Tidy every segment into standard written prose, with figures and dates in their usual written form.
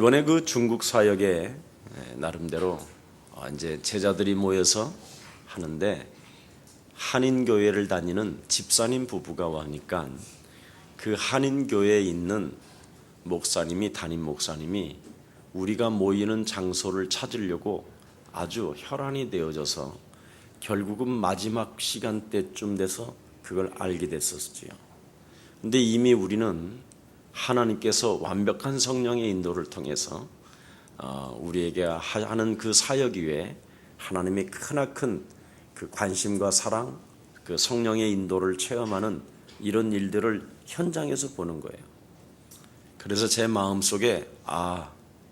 이번에 그 중국 사역에 나름대로 이제 제자들이 모여서 하는데 한인교회를 다니는 집사님 부부가 와니까 그 한인교회에 있는 목사님이 담임 목사님이 우리가 모이는 장소를 찾으려고 아주 혈안이 되어져서 결국은 마지막 시간대쯤 돼서 그걸 알게 됐었지요. 근데 이미 우리는 하나님께서 완벽한 성령의 인도를 통해서 우리에게 하는 그 사역 위에 하나님의 크나큰 그 관심과 사랑, 그 성령의 인도를 체험하는 이런 일들을 현장에서 보는 거예요. 그래서 제 마음속에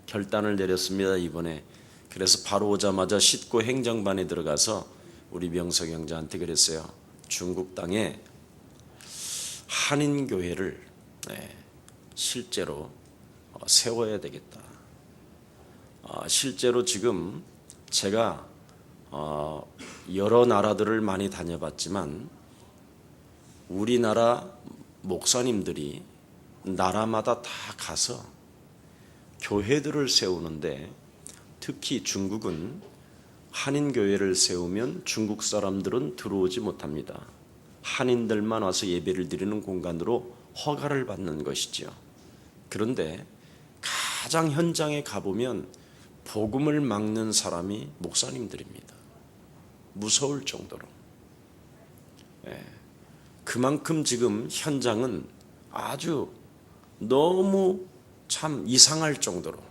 결단을 내렸습니다, 이번에. 그래서 바로 오자마자 씻고 행정반에 들어가서 우리 명석 형제한테 그랬어요. 중국 땅에 한인교회를 실제로 세워야 되겠다. 실제로 지금 제가 여러 나라들을 많이 다녀봤지만 우리나라 목사님들이 나라마다 다 가서 교회들을 세우는데 특히 중국은 한인교회를 세우면 중국 사람들은 들어오지 못합니다. 한인들만 와서 예배를 드리는 공간으로 허가를 받는 것이죠. 그런데 가장 현장에 가보면 복음을 막는 사람이 목사님들입니다. 무서울 정도로. 그만큼 지금 현장은 아주 너무 참 이상할 정도로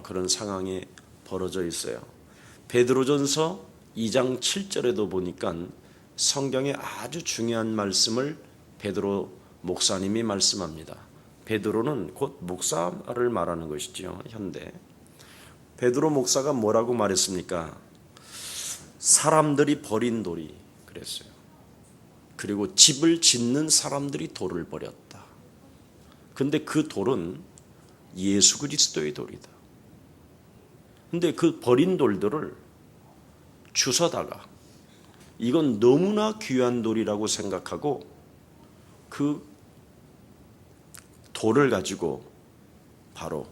그런 상황이 벌어져 있어요. 베드로전서 2장 7절에도 보니까 성경의 아주 중요한 말씀을 베드로 목사님이 말씀합니다. 베드로는 곧 목사를 말하는 것이죠. 현대 베드로 목사가 뭐라고 말했습니까? 사람들이 버린 돌이 그랬어요. 그리고 집을 짓는 사람들이 돌을 버렸다. 근데 그 돌은 예수 그리스도의 돌이다. 근데 그 버린 돌들을 주워다가 이건 너무나 귀한 돌이라고 생각하고 그 돌을 가지고 바로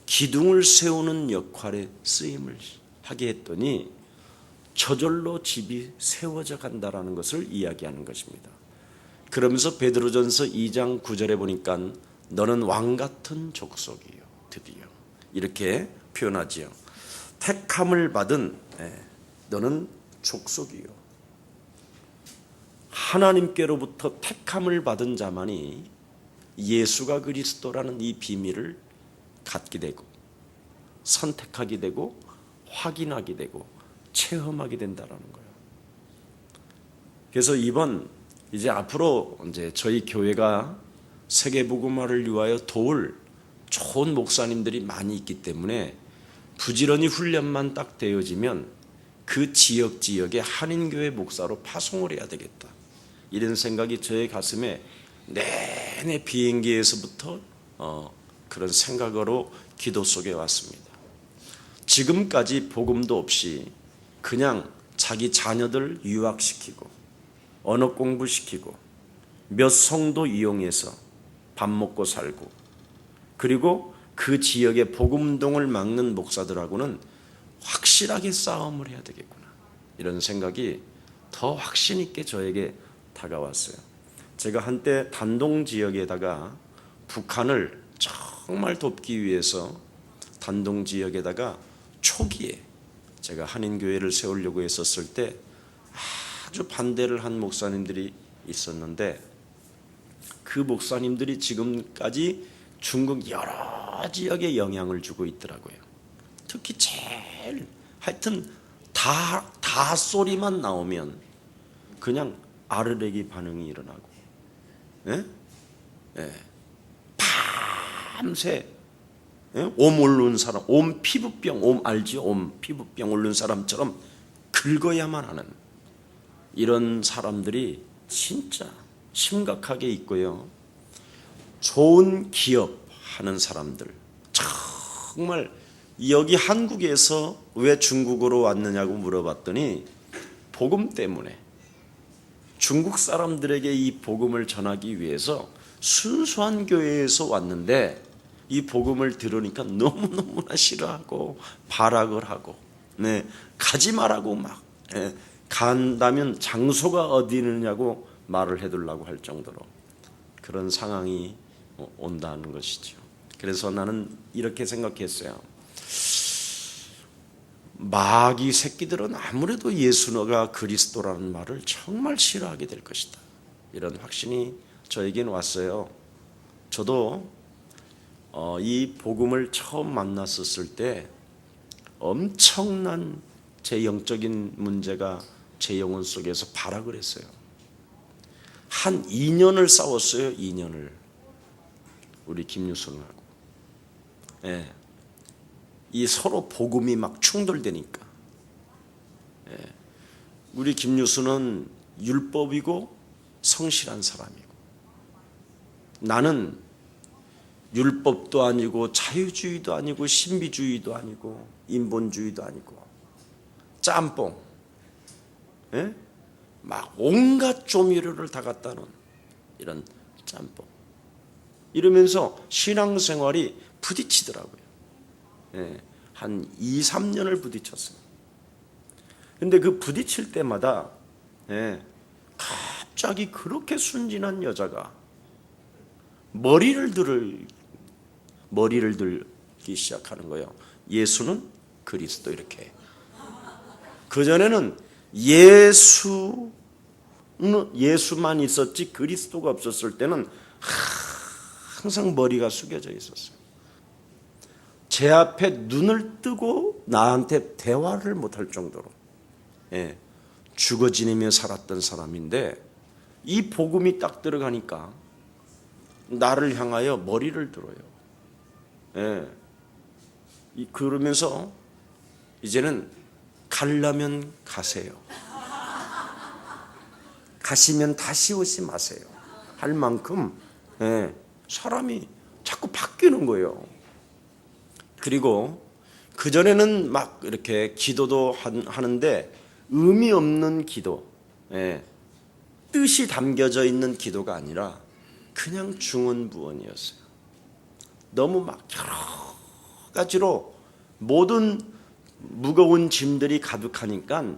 기둥을 세우는 역할에 쓰임을 하게 했더니 저절로 집이 세워져 간다라는 것을 이야기하는 것입니다. 그러면서 베드로전서 2장 9절에 보니까 너는 왕 같은 족속이요. 드디어 이렇게 표현하지요. 택함을 받은 너는 족속이요. 하나님께로부터 택함을 받은 자만이 예수가 그리스도라는 이 비밀을 갖게 되고 선택하게 되고 확인하게 되고 체험하게 된다라는 거예요. 그래서 이제 앞으로 이제 저희 교회가 세계 복음화를 위하여 도울 좋은 목사님들이 많이 있기 때문에 부지런히 훈련만 딱 되어지면 그 지역에 한인교회 목사로 파송을 해야 되겠다. 이런 생각이 저의 가슴에 내내 비행기에서부터 그런 생각으로 기도 속에 왔습니다. 지금까지 복음도 없이 그냥 자기 자녀들 유학시키고 언어 공부시키고 몇 성도 이용해서 밥 먹고 살고 그리고 그 지역의 복음운동을 막는 목사들하고는 확실하게 싸움을 해야 되겠구나. 이런 생각이 더 확신 있게 저에게 다가왔어요. 제가 한때 단동 지역에다가 북한을 정말 돕기 위해서 단동 지역에다가 초기에 제가 한인교회를 세우려고 했었을 때 아주 반대를 한 목사님들이 있었는데 그 목사님들이 지금까지 중국 여러 지역에 영향을 주고 있더라고요. 특히 제일 하여튼 다 소리만 나오면 그냥 아르레기 반응이 일어나고 밤새 옴 앓는 사람, 옴 피부병, 옴 알지? 옴 피부병 앓는 사람처럼 긁어야만 하는 이런 사람들이 진짜 심각하게 있고요. 좋은 기업 하는 사람들 정말 여기 한국에서 왜 중국으로 왔느냐고 물어봤더니 복음 때문에 중국 사람들에게 이 복음을 전하기 위해서 순수한 교회에서 왔는데 이 복음을 들으니까 너무너무나 싫어하고 발악을 하고, 가지 말라고 막, 간다면 장소가 어디 있느냐고 말을 해두려고 할 정도로 그런 상황이 온다는 것이죠. 그래서 나는 이렇게 생각했어요. 마귀 새끼들은 아무래도 예수가 그리스도라는 말을 정말 싫어하게 될 것이다. 이런 확신이 저에게는 왔어요. 저도 이 복음을 처음 만났었을 때 엄청난 제 영적인 문제가 제 영혼 속에서 발악을 했어요. 한 2년을 싸웠어요. 2년을 우리 김유순하고. 이 서로 복음이 막 충돌되니까. 우리 김유순은 율법이고 성실한 사람이고, 나는 율법도 아니고 자유주의도 아니고 신비주의도 아니고 인본주의도 아니고 짬뽕, 막 온갖 조미료를 다 갖다 놓은 이런 짬뽕. 이러면서 신앙생활이 부딪히더라고요. 한 2, 3년을 부딪혔어요. 근데 그 부딪힐 때마다 갑자기 그렇게 순진한 여자가 머리를 들기 시작하는 거예요. 예수는 그리스도, 이렇게. 그전에는 예수만 있었지 그리스도가 없었을 때는 항상 머리가 숙여져 있었어요. 제 앞에 눈을 뜨고 나한테 대화를 못할 정도로 죽어 지내며 살았던 사람인데, 이 복음이 딱 들어가니까 나를 향하여 머리를 들어요. 그러면서 이제는 가려면 가세요, 가시면 다시 오지 마세요 할 만큼 사람이 자꾸 바뀌는 거예요. 그리고 그전에는 막 이렇게 기도도 하는데 의미 없는 기도, 뜻이 담겨져 있는 기도가 아니라 그냥 중언부언이었어요. 너무 막 여러 가지로 모든 무거운 짐들이 가득하니까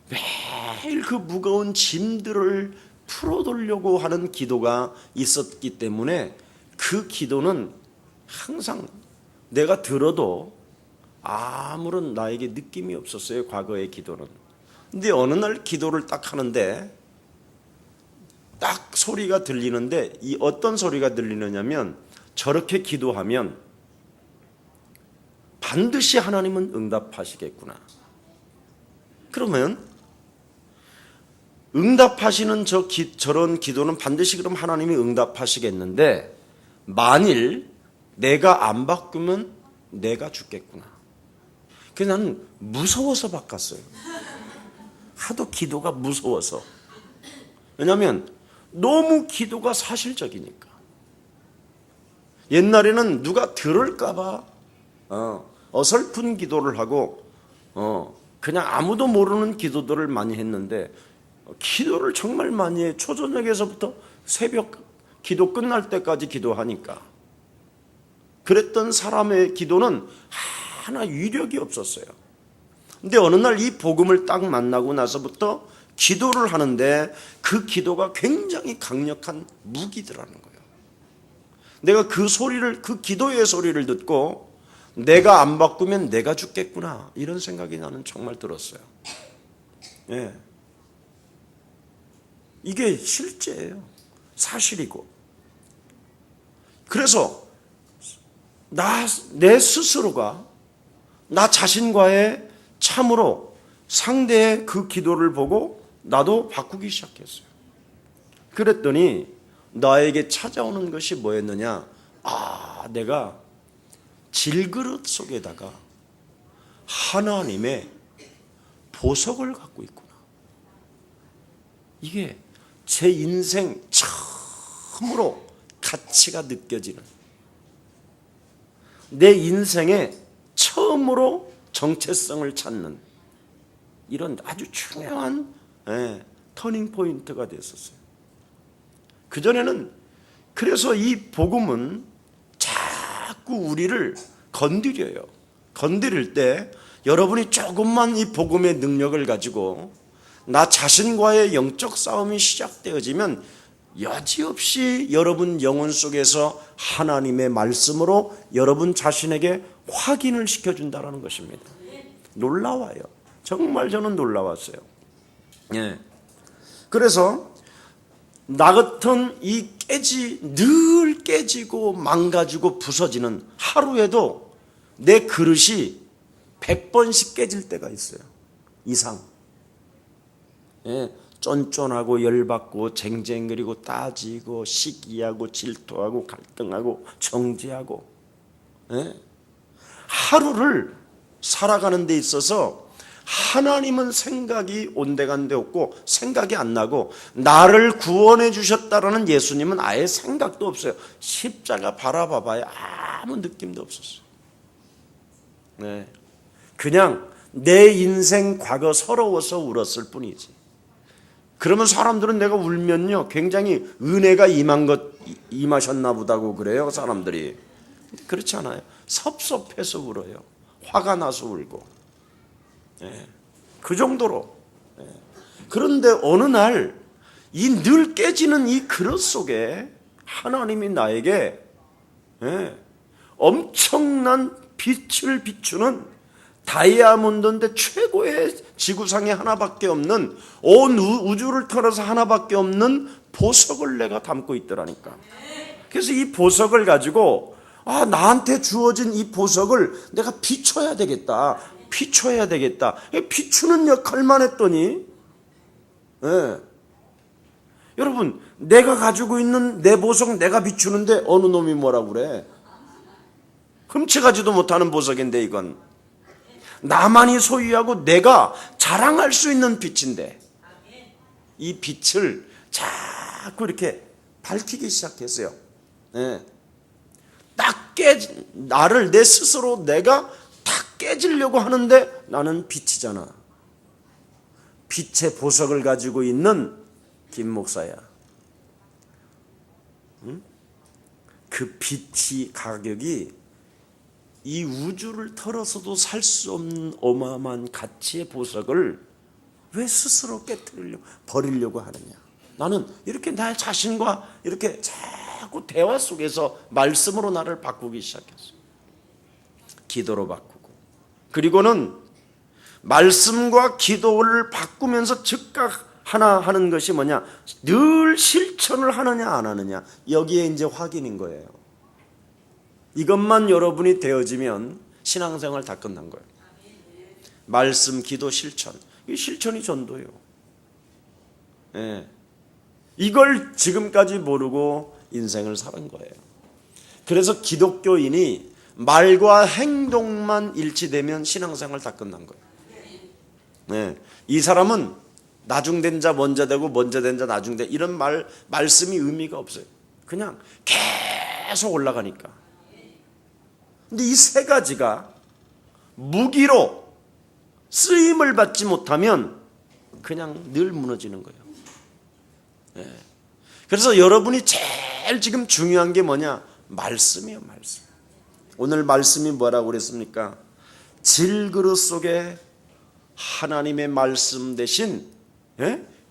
매일 그 무거운 짐들을 풀어두려고 하는 기도가 있었기 때문에 그 기도는 항상 내가 들어도 아무런 나에게 느낌이 없었어요. 과거의 기도는. 근데 어느 날 기도를 딱 하는데 딱 소리가 들리는데, 이 어떤 소리가 들리느냐면, 저렇게 기도하면 반드시 하나님은 응답하시겠구나. 그러면 응답하시는 저런 기도는 반드시 그럼 하나님이 응답하시겠는데, 만일 내가 안 바꾸면 내가 죽겠구나. 그래서 나는 무서워서 바꿨어요. 하도 기도가 무서워서. 왜냐하면 너무 기도가 사실적이니까. 옛날에는 누가 들을까봐 어설픈 기도를 하고 그냥 아무도 모르는 기도들을 많이 했는데, 기도를 정말 많이 해. 초저녁에서부터 새벽 기도 끝날 때까지 기도하니까. 그랬던 사람의 기도는 하나 위력이 없었어요. 근데 어느 날 이 복음을 딱 만나고 나서부터 기도를 하는데 그 기도가 굉장히 강력한 무기더라는 거예요. 내가 그 기도의 소리를 듣고 내가 안 바꾸면 내가 죽겠구나, 이런 생각이 나는 정말 들었어요. 이게 실제예요. 사실이고. 그래서 내 스스로가 나 자신과의 참으로 상대의 그 기도를 보고 나도 바꾸기 시작했어요. 그랬더니 나에게 찾아오는 것이 뭐였느냐? 내가 질그릇 속에다가 하나님의 보석을 갖고 있구나. 이게 제 인생 처음으로 가치가 느껴지는, 내 인생에 처음으로 정체성을 찾는 이런 아주 중요한 터닝 포인트가 됐었어요. 그전에는, 그래서 이 복음은 자꾸 우리를 건드려요. 건드릴 때 여러분이 조금만 이 복음의 능력을 가지고 나 자신과의 영적 싸움이 시작되어지면 여지없이 여러분 영혼 속에서 하나님의 말씀으로 여러분 자신에게 확인을 시켜준다는 것입니다. 놀라워요. 정말 저는 놀라웠어요. 예. 그래서 나 같은 이 늘 깨지고 망가지고 부서지는 하루에도 내 그릇이 100번씩 깨질 때가 있어요. 이상. 예. 쫀쫀하고 열받고 쟁쟁거리고 따지고 시기하고 질투하고 갈등하고 정죄하고. 예. 하루를 살아가는 데 있어서 하나님은 생각이 온데간데 없고 생각이 안 나고 나를 구원해 주셨다라는 예수님은 아예 생각도 없어요. 십자가 바라봐봐야 아무 느낌도 없었어요. 네. 그냥 내 인생 과거 서러워서 울었을 뿐이지. 그러면 사람들은 내가 울면요 굉장히 은혜가 임하셨나 보다고 그래요. 사람들이. 그렇지 않아요. 섭섭해서 울어요. 화가 나서 울고. 예, 그 정도로. 예. 그런데 어느 날 이 늘 깨지는 이 그릇 속에 하나님이 나에게 엄청난 빛을 비추는 다이아몬드인데 최고의 지구상에 하나밖에 없는 온 우주를 털어서 하나밖에 없는 보석을 내가 담고 있더라니까. 그래서 이 보석을 가지고 나한테 주어진 이 보석을 내가 비춰야 되겠다. 비춰야 되겠다. 비추는 역할만 했더니 여러분 내가 가지고 있는 내 보석 내가 비추는데 어느 놈이 뭐라고 그래. 훔쳐가지도 못하는 보석인데 이건 나만이 소유하고 내가 자랑할 수 있는 빛인데 이 빛을 자꾸 이렇게 밝히기 시작했어요. 나를 내 스스로 내가 탁 깨지려고 하는데 나는 빛이잖아. 빛의 보석을 가지고 있는 김 목사야. 응? 그 빛이 가격이 이 우주를 털어서도 살 수 없는 어마어마한 가치의 보석을 왜 스스로 깨뜨리려고 버리려고 하느냐. 나는 이렇게 나의 자신과 이렇게 자꾸 대화 속에서 말씀으로 나를 바꾸기 시작했어. 기도로 바꾸고. 그리고는 말씀과 기도를 바꾸면서 즉각 하나 하는 것이 뭐냐? 늘 실천을 하느냐 안 하느냐. 여기에 이제 확인인 거예요. 이것만 여러분이 되어지면 신앙생활 다 끝난 거예요. 말씀, 기도, 실천. 이 실천이 전도예요. 예. 이걸 지금까지 모르고 인생을 사는 거예요. 그래서 기독교인이 말과 행동만 일치되면 신앙생활 다 끝난 거예요. 예. 이 사람은 나중된 자 먼저 되고 먼저 된 자 나중돼 이런 말씀이 의미가 없어요. 그냥 계속 올라가니까. 근데 이 세 가지가 무기로 쓰임을 받지 못하면 그냥 늘 무너지는 거예요. 예. 그래서 여러분이 제일 지금 중요한 게 뭐냐? 말씀이에요, 말씀. 오늘 말씀이 뭐라고 그랬습니까? 질그릇 속에 하나님의 말씀 대신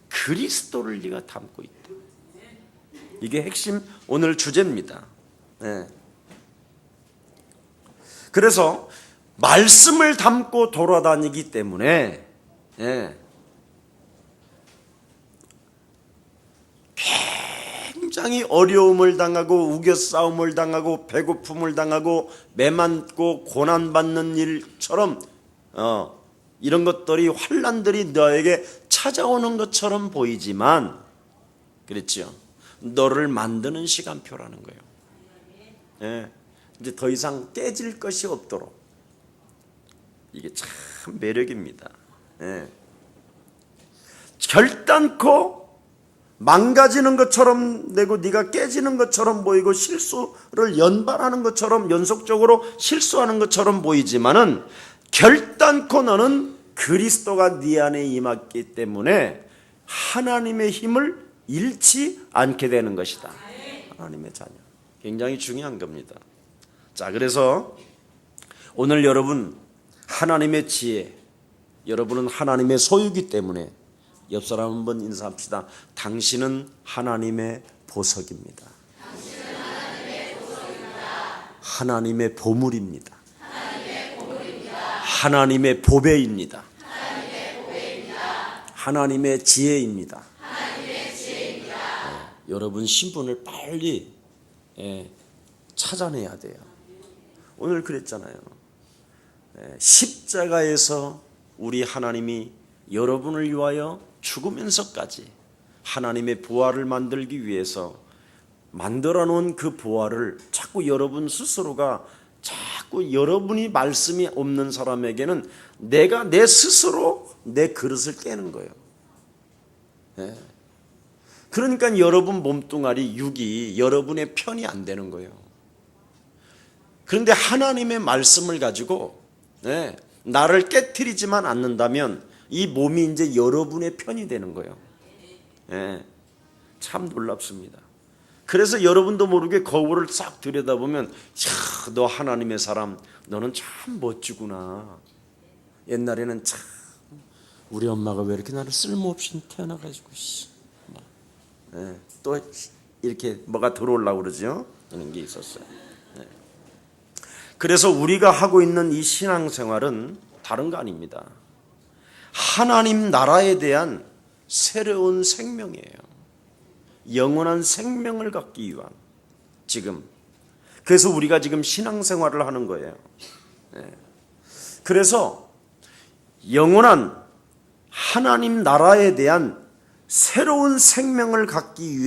그리스도를 네가 담고 있다. 이게 핵심 오늘 주제입니다. 예. 그래서 말씀을 담고 돌아다니기 때문에 굉장히 어려움을 당하고 우겨싸움을 당하고 배고픔을 당하고 매맞고 고난받는 일처럼 이런 것들이 환난들이 너에게 찾아오는 것처럼 보이지만 그렇죠. 너를 만드는 시간표라는 거예요. 예. 이제 더 이상 깨질 것이 없도록. 이게 참 매력입니다. 예. 결단코 망가지는 것처럼 되고 네가 깨지는 것처럼 보이고 실수를 연발하는 것처럼 연속적으로 실수하는 것처럼 보이지만은 결단코 너는 그리스도가 네 안에 임했기 때문에 하나님의 힘을 잃지 않게 되는 것이다. 하나님의 자녀. 굉장히 중요한 겁니다. 자, 그래서 오늘 여러분 하나님의 지혜, 여러분은 하나님의 소유기 때문에 옆 사람 한번 인사합시다. 당신은 하나님의 보석입니다. 하나님의 보물입니다. 하나님의 보배입니다. 하나님의 지혜입니다. 여러분 신분을 빨리 찾아내야 돼요. 오늘 그랬잖아요. 십자가에서 우리 하나님이 여러분을 위하여 죽으면서까지 하나님의 부활을 만들기 위해서 만들어 놓은 그 부활을 자꾸 여러분 스스로가 자꾸 여러분이 말씀이 없는 사람에게는 내가 내 스스로 내 그릇을 깨는 거예요. 그러니까 여러분 몸뚱아리 육이 여러분의 편이 안 되는 거예요. 그런데 하나님의 말씀을 가지고 나를 깨트리지만 않는다면 이 몸이 이제 여러분의 편이 되는 거예요. 참 놀랍습니다. 그래서 여러분도 모르게 거울을 싹 들여다보면 너 하나님의 사람, 너는 참 멋지구나. 옛날에는 참 우리 엄마가 왜 이렇게 나를 쓸모없이 태어나가지고 또 이렇게 뭐가 들어오려고 그러죠. 이런 게 있었어요. 그래서 우리가 하고 있는 이 신앙생활은 다른 거 아닙니다. 하나님 나라에 대한 새로운 생명이에요. 영원한 생명을 갖기 위한 지금. 그래서 우리가 지금 신앙생활을 하는 거예요. 그래서 영원한 하나님 나라에 대한 새로운 생명을 갖기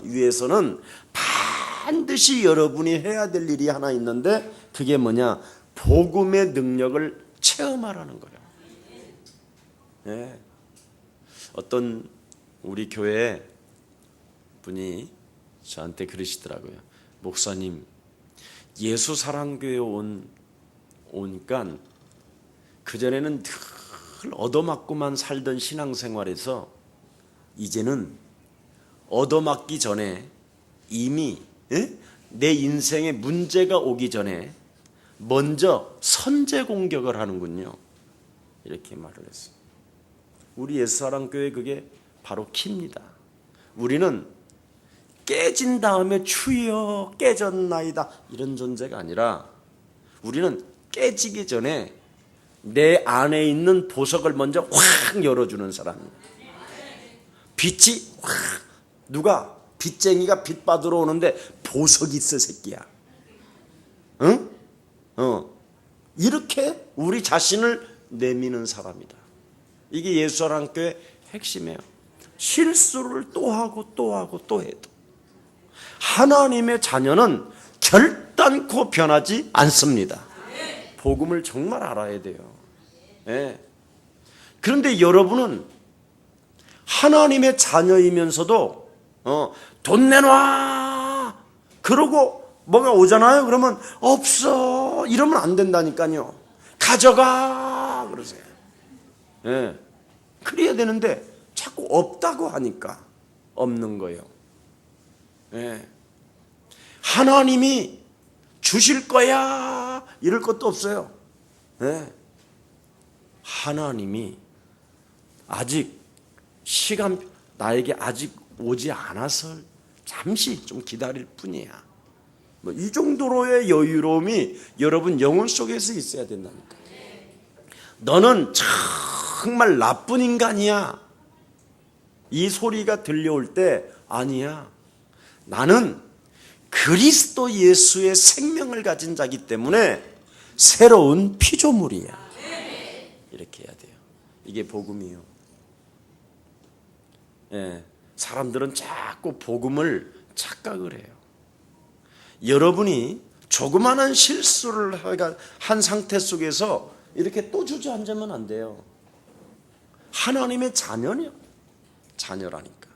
위해서는 반드시 여러분이 해야 될 일이 하나 있는데 그게 뭐냐? 복음의 능력을 체험하라는 거예요. 어떤 우리 교회 분이 저한테 그러시더라고요. 목사님, 예수사랑교회 오니까 그전에는 늘 얻어맞고만 살던 신앙생활에서 이제는 얻어맞기 전에 이미 내 인생에 문제가 오기 전에 먼저 선제 공격을 하는군요. 이렇게 말을 했어요. 우리 예수사랑교회 그게 바로 키입니다. 우리는 깨진 다음에 주여 깨졌나이다 이런 존재가 아니라 우리는 깨지기 전에 내 안에 있는 보석을 먼저 확 열어주는 사람이에요. 빛이 확, 누가 빚쟁이가 빚 받으러 오는데 보석이 있어 새끼야. 응? 이렇게 우리 자신을 내미는 사람이다. 이게 예수사랑교회 핵심이에요. 실수를 또 하고 또 하고 또 해도 하나님의 자녀는 결단코 변하지 않습니다. 복음을 정말 알아야 돼요. 그런데 여러분은 하나님의 자녀이면서도 돈 내놔 그러고 뭐가 오잖아요. 그러면 없어 이러면 안 된다니까요. 가져가 그러세요. 그래야 되는데 자꾸 없다고 하니까 없는 거예요. 하나님이 주실 거야 이럴 것도 없어요. 하나님이 아직 시간 나에게 아직 오지 않아서 잠시 좀 기다릴 뿐이야. 뭐 이 정도로의 여유로움이 여러분 영혼 속에서 있어야 된다니까. 너는 정말 나쁜 인간이야. 이 소리가 들려올 때 아니야. 나는 그리스도 예수의 생명을 가진 자기 때문에 새로운 피조물이야. 이렇게 해야 돼요. 이게 복음이에요. 사람들은 자꾸 복음을 착각을 해요. 여러분이 조그마한 실수를 한 상태 속에서 이렇게 또 주저앉으면 안 돼요. 하나님의 자녀냐? 자녀라니까.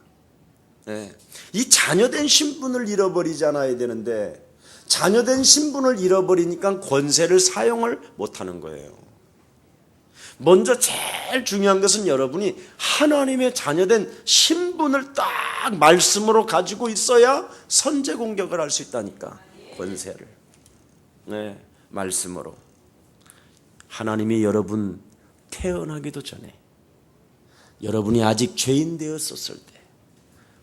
이 자녀된 신분을 잃어버리지 않아야 되는데 자녀된 신분을 잃어버리니까 권세를 사용을 못하는 거예요. 먼저 제일 중요한 것은 여러분이 하나님의 자녀된 신분을 딱 말씀으로 가지고 있어야 선제 공격을 할 수 있다니까. 권세를. 말씀으로 하나님이 여러분 태어나기도 전에 여러분이 아직 죄인 되었었을 때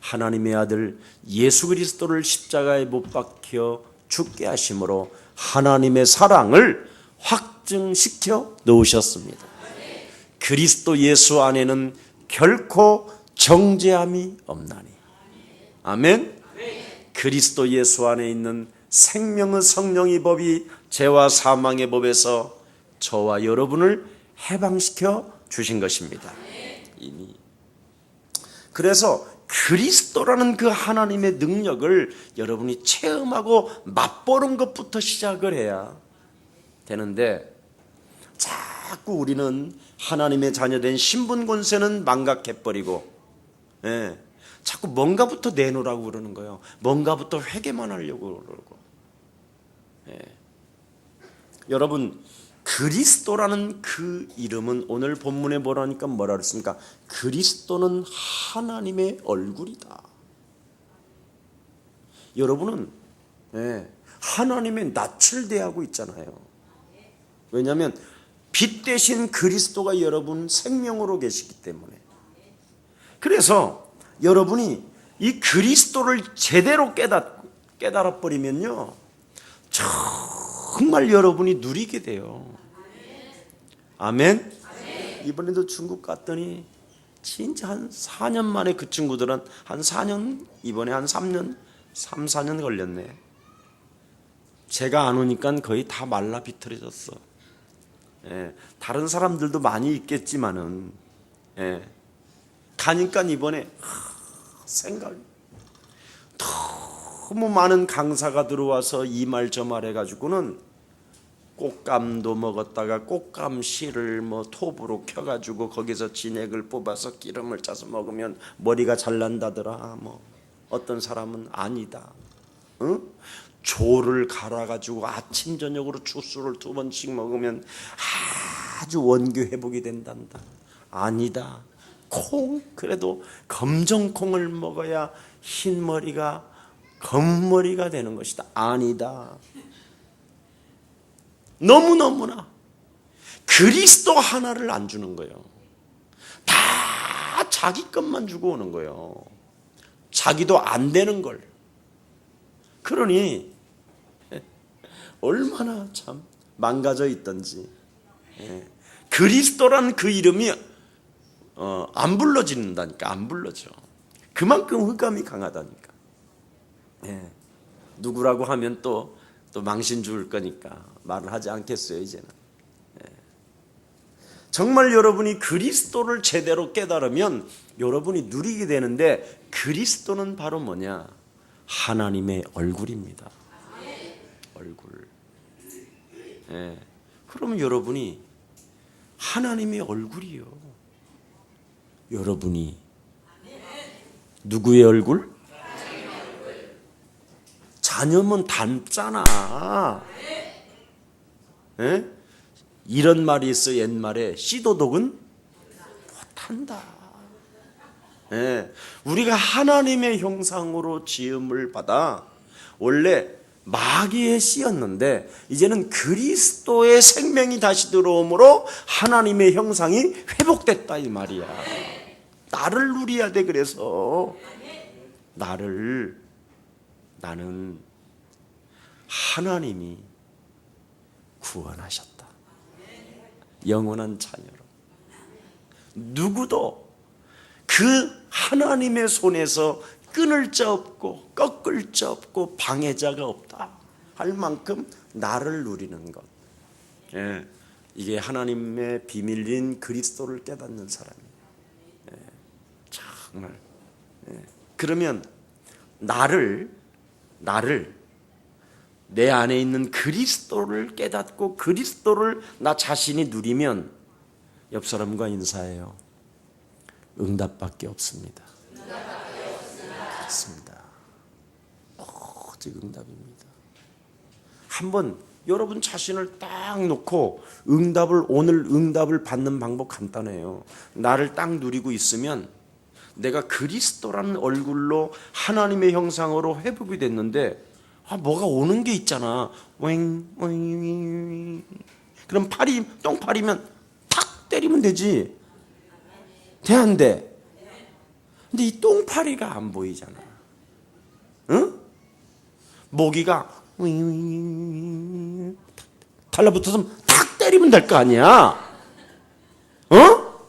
하나님의 아들 예수 그리스도를 십자가에 못 박혀 죽게 하심으로 하나님의 사랑을 확증시켜 놓으셨습니다. 그리스도 예수 안에는 결코 정죄함이 없나니. 아멘. 그리스도 예수 안에 있는 생명의 성령의 법이 죄와 사망의 법에서 저와 여러분을 해방시켜 주신 것입니다. 이미. 그래서 그리스도라는 그 하나님의 능력을 여러분이 체험하고 맛보는 것부터 시작을 해야 되는데, 자꾸 우리는 하나님의 자녀된 신분 권세는 망각해버리고 자꾸 뭔가부터 내놓으라고 그러는 거예요. 뭔가부터 회개만 하려고 그러고. 여러분, 그리스도라는 그 이름은 오늘 본문에 뭐라니까 뭐라 그랬습니까? 그리스도는 하나님의 얼굴이다. 여러분은 하나님의 낯을 대하고 있잖아요. 왜냐하면 빛 대신 그리스도가 여러분 생명으로 계시기 때문에. 그래서 여러분이 이 그리스도를 제대로 깨달아 버리면요, 정말 여러분이 누리게 돼요. 아멘. 이번에도 중국 갔더니 진짜 한 4년 만에 그 친구들은 한 4년, 이번에 한 3년, 3, 4년 걸렸네. 제가 안 오니까 거의 다 말라 비틀어졌어. 다른 사람들도 많이 있겠지만은 가니까 이번에 생각이 너무 많은 강사가 들어와서 이 말 저 말 해가지고는 꽃감도 먹었다가 꽃감 씨를 뭐 톱으로 켜가지고 거기서 진액을 뽑아서 기름을 짜서 먹으면 머리가 잘 난다더라. 뭐 어떤 사람은 아니다. 응? 조를 갈아가지고 아침 저녁으로 주스를 2번씩 먹으면 아주 원기 회복이 된단다. 아니다. 콩, 그래도 검정콩을 먹어야 흰머리가 검머리가 되는 것이다. 아니다. 너무너무나 그리스도 하나를 안 주는 거예요. 다 자기 것만 주고 오는 거예요. 자기도 안 되는 걸. 그러니 얼마나 참 망가져 있던지. 그리스도란 그 이름이 안 불러진다니까. 안 불러져. 그만큼 흑암이 강하다니까. 누구라고 하면 또 망신 줄 거니까 말을 하지 않겠어요. 이제는. 정말 여러분이 그리스도를 제대로 깨달으면 여러분이 누리게 되는데, 그리스도는 바로 뭐냐? 하나님의 얼굴입니다. 얼굴. 그러면 여러분이 하나님의 얼굴이요. 여러분이 누구의 얼굴? 자녀면 닮잖아. 이런 말이 있어. 옛말에 씨도독은 못한다. 우리가 하나님의 형상으로 지음을 받아 원래 마귀의 씨였는데 이제는 그리스도의 생명이 다시 들어오므로 하나님의 형상이 회복됐다 이 말이야. 나를 누려야 돼. 그래서 나는 하나님이 구원하셨다. 영원한 자녀로. 누구도 그 하나님의 손에서 끊을 자 없고 꺾을 자 없고 방해자가 없다 할 만큼 나를 누리는 것. 이게 하나님의 비밀인 그리스도를 깨닫는 사람이에요. 정말. 그러면 나를 내 안에 있는 그리스도를 깨닫고 그리스도를 나 자신이 누리면 옆 사람과 인사해요. 응답밖에 없습니다. 그렇습니다. 오직 응답입니다. 한번 여러분 자신을 딱 놓고 오늘 응답을 받는 방법 간단해요. 나를 딱 누리고 있으면 내가 그리스도라는 얼굴로 하나님의 형상으로 회복이 됐는데 뭐가 오는 게 있잖아. 왱. 그럼 똥파리면 탁 때리면 되지. 돼, 안 돼? 근데 이 똥파리가 안 보이잖아. 응? 모기가 달라붙어서 탁 때리면 될 거 아니야. 어?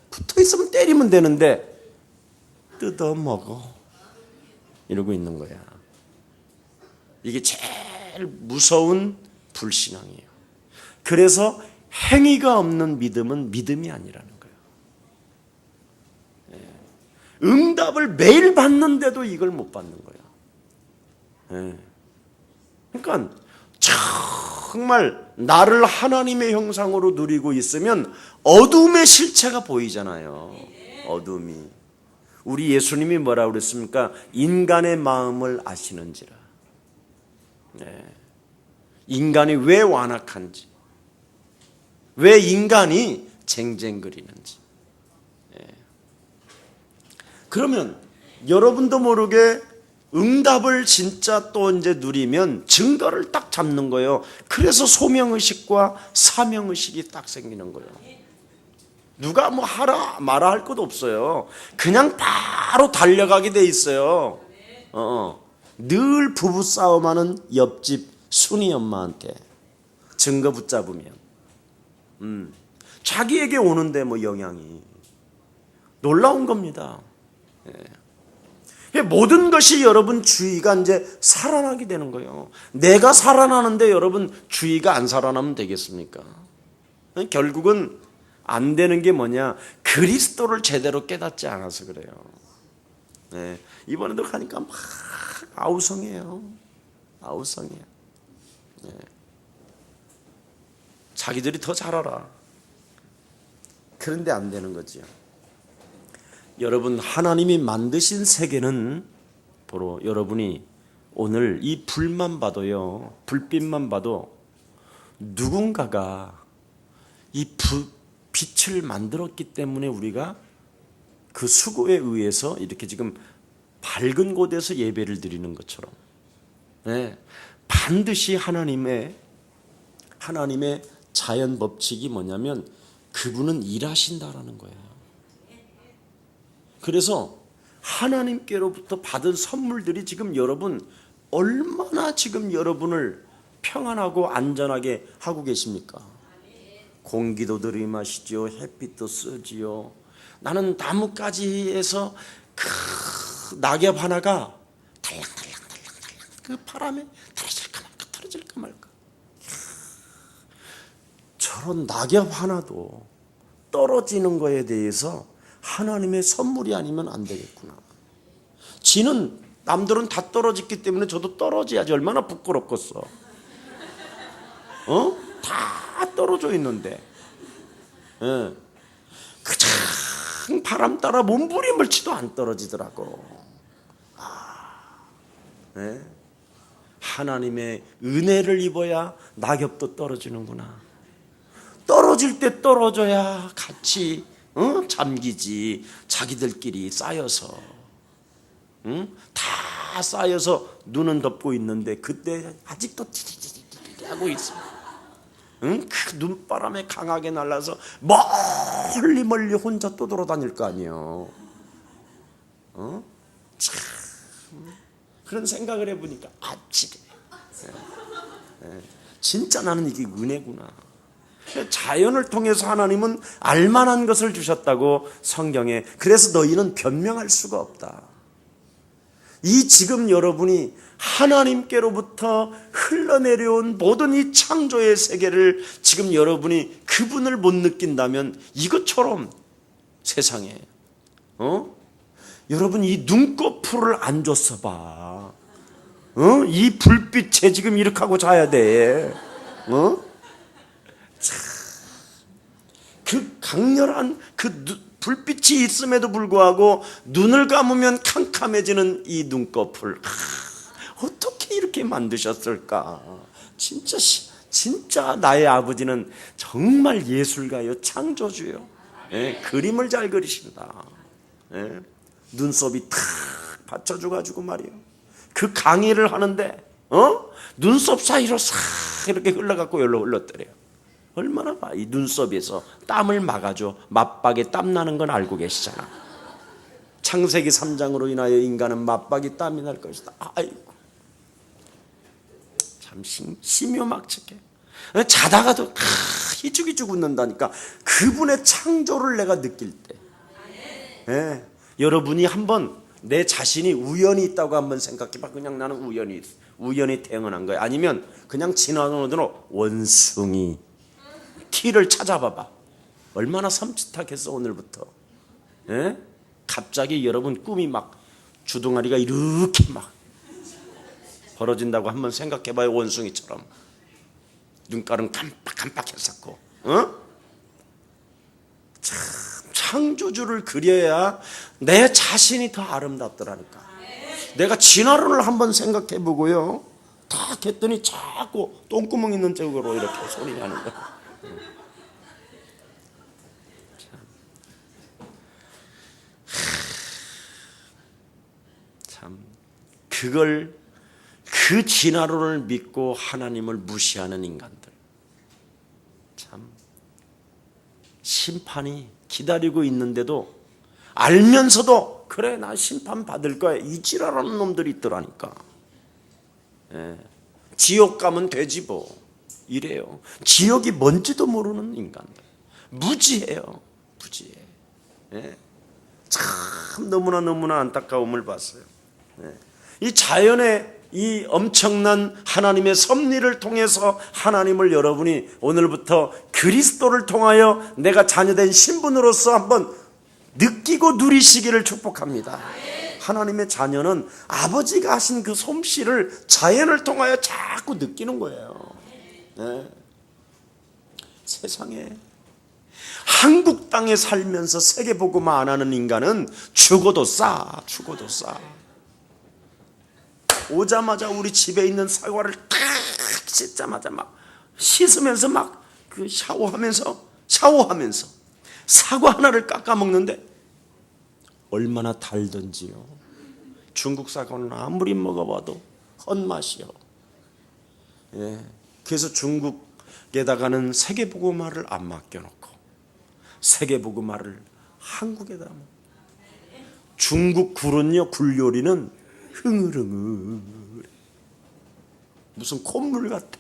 붙어 있으면 때리면 되는데 뜯어 먹어. 이러고 있는 거야. 이게 제일 무서운 불신앙이에요. 그래서 행위가 없는 믿음은 믿음이 아니라는 거예요. 응답을 매일 받는데도 이걸 못 받는 거예요. 그러니까 정말 나를 하나님의 형상으로 누리고 있으면 어둠의 실체가 보이잖아요. 어둠이. 우리 예수님이 뭐라고 그랬습니까? 인간의 마음을 아시는지라. 인간이 왜 완악한지, 왜 인간이 쟁쟁거리는지. 그러면 여러분도 모르게 응답을 진짜 또 이제 누리면 증거를 딱 잡는 거예요. 그래서 소명의식과 사명의식이 딱 생기는 거예요. 누가 뭐 하라 마라 할 것도 없어요. 그냥 바로 달려가게 돼 있어요. 늘 부부싸움하는 옆집 순이 엄마한테 증거 붙잡으면 자기에게 오는데 뭐 영향이 놀라운 겁니다. 모든 것이 여러분 주의가 이제 살아나게 되는 거예요. 내가 살아나는데 여러분 주의가 안 살아나면 되겠습니까? 결국은 안 되는 게 뭐냐? 그리스도를 제대로 깨닫지 않아서 그래요. 이번에도 가니까 막 아우성이에요. 아우성이에요. 자기들이 더 잘 알아. 그런데 안 되는 거지요. 여러분, 하나님이 만드신 세계는 바로 여러분이 오늘 이 불만 봐도요, 불빛만 봐도 누군가가 이 빛을 만들었기 때문에 우리가 그 수고에 의해서 이렇게 지금 밝은 곳에서 예배를 드리는 것처럼 반드시 하나님의 자연 법칙이 뭐냐면 그분은 일하신다라는 거예요. 그래서 하나님께로부터 받은 선물들이 지금 여러분 얼마나 지금 여러분을 평안하고 안전하게 하고 계십니까? 공기도 들이마시죠. 햇빛도 쓰지요. 나는 나뭇가지에서 그 낙엽 하나가 달랑달랑 그 바람에 떨어질까 말까. 저런 낙엽 하나도 떨어지는 거에 대해서 하나님의 선물이 아니면 안 되겠구나. 지는 남들은 다 떨어졌기 때문에 저도 떨어져야지. 얼마나 부끄럽겠어. 다 떨어져 있는데 그냥 바람 따라 몸부림을 치도 안 떨어지더라고. 하나님의 은혜를 입어야 낙엽도 떨어지는구나. 떨어질 때 떨어져야 같이 잠기지. 자기들끼리 쌓여서 다 쌓여서 눈은 덮고 있는데 그때 아직도 찌릿찌릿 하고 있어. 그 눈바람에 강하게 날라서 멀리 혼자 또 돌아다닐 거 아니에요. 참 그런 생각을 해보니까 아찔해. 진짜 나는 이게 은혜구나. 자연을 통해서 하나님은 알만한 것을 주셨다고 성경에. 그래서 너희는 변명할 수가 없다. 이 지금 여러분이 하나님께로부터 흘러내려온 모든 이 창조의 세계를 지금 여러분이 그분을 못 느낀다면 이것처럼 세상에 여러분 이 눈꺼풀을 안 줬어 봐. 이 불빛에 지금 이렇게 하고 자야 돼. 그 강렬한 그 불빛이 있음에도 불구하고 눈을 감으면 캄캄해지는 이 눈꺼풀. 어떻게 이렇게 만드셨을까? 진짜 나의 아버지는 정말 예술가요, 창조주요. 그림을 잘 그리신다. 눈썹이 탁 받쳐줘가지고 말이에요. 그 강의를 하는데 눈썹 사이로 싹 이렇게 흘러갖고 여기로 흘러뜨려요. 얼마나 봐. 이 눈썹에서 땀을 막아줘. 맞박에 땀 나는 건 알고 계시잖아. 창세기 3장으로 인하여 인간은 맞박이 땀이 날 것이다. 아이고, 참 심요막측해. 자다가도 희죽희죽 웃는다니까. 그분의 창조를 내가 느낄 때, 예, 여러분이 한번 내 자신이 우연히 있다고 한번 생각해봐. 그냥 나는 우연히 태어난 거야. 아니면 그냥 지나가는 원숭이 티를 찾아봐봐. 얼마나 섬찟하겠어 오늘부터. 예? 갑자기 여러분 꿈이 막 주둥아리가 이렇게 막 벌어진다고 한번 생각해봐요. 원숭이처럼 눈가는 깜빡깜빡했었고, 참 창조주를 그려야 내 자신이 더 아름답더라니까. 내가 진화론을 한번 생각해보고요, 딱 했더니 자꾸 똥구멍 있는 쪽으로 이렇게 소리 나는 거야. 참 그 진화론을 믿고 하나님을 무시하는 인간들, 참 심판이 기다리고 있는데도 알면서도 그래 나 심판 받을 거야 이 지랄하는 놈들이 있더라니까. 예. 지옥 가면 되지 뭐 이래요. 지옥이 뭔지도 모르는 인간들, 무지해요. 무지해. 예. 참 너무나 안타까움을 봤어요. 예. 이 자연의 이 엄청난 하나님의 섭리를 통해서 하나님을 여러분이 오늘부터 그리스도를 통하여 내가 자녀된 신분으로서 한번 느끼고 누리시기를 축복합니다. 하나님의 자녀는 아버지가 하신 그 솜씨를 자연을 통하여 자꾸 느끼는 거예요. 네. 세상에 한국 땅에 살면서 세계복음화 안 하는 인간은 죽어도 싸. 오자마자 우리 집에 있는 사과를 탁 씻자마자 막 씻으면서 막 그 샤워하면서 사과 하나를 깎아 먹는데 얼마나 달던지요. 중국 사과는 아무리 먹어봐도 헛맛이요. 예. 그래서 중국에다가는 세계복음화를 안 맡겨놓고 세계복음화를 한국에다 먹고, 중국 굴은요, 굴 요리는 흥얼흥얼 무슨 콧물 같아.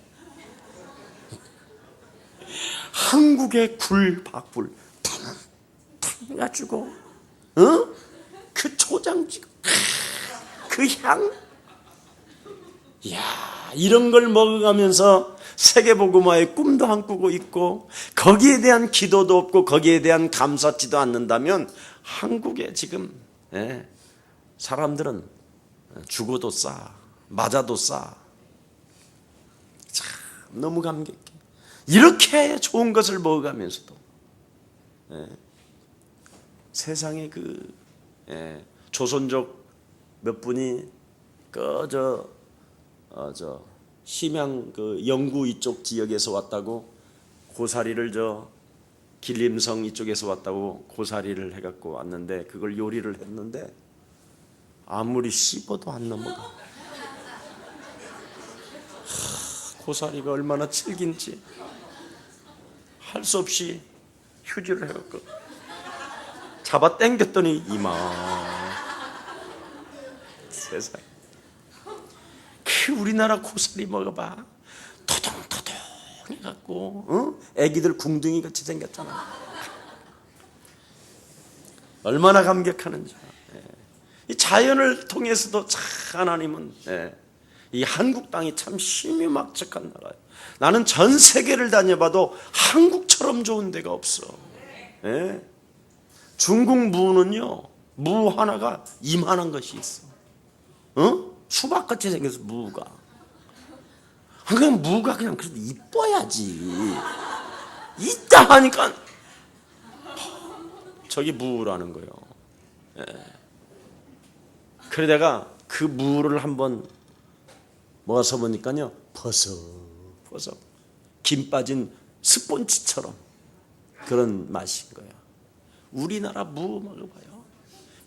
한국의 굴 밥을 탕 해가지고 그 초장지 그 향, 이야, 이런 걸 먹어가면서 세계복음화의 꿈도 안 꾸고 있고 거기에 대한 기도도 없고 거기에 대한 감사치도 않는다면 한국에 지금, 예, 사람들은 죽어도 싸, 맞아도 싸. 참 너무 감격해. 이렇게 좋은 것을 먹어가면서도, 예, 세상에 조선족 몇 분이 심양 영구 이쪽 지역에서 왔다고 고사리를 길림성 이쪽에서 왔다고 고사리를 해갖고 왔는데 그걸 요리를 했는데 아무리 씹어도 안 넘어가. 고사리가 얼마나 질긴지 할 수 없이 휴지를 해갖고 잡아 당겼더니 이마. 세상에. 우리나라 고사리 먹어봐. 토동토동 해갖고, 애기들 궁둥이 같이 생겼잖아. 얼마나 감격하는지. 이 자연을 통해서도 참 하나님은, 이 한국 땅이 참 심유막측한 나라예요. 나는 전 세계를 다녀봐도 한국처럼 좋은 데가 없어. 중국 무는요, 무 하나가 이만한 것이 있어. 수박같이 생겨서 무가. 그냥 무가 그냥 그래도 이뻐야지. 있다 하니까 저기 무라는 거예요. 그래 내가 그 무를 한번 모아서 보니까요, 버섯 김 빠진 스폰지처럼 그런 맛인 거예요. 우리나라 무 먹어봐요.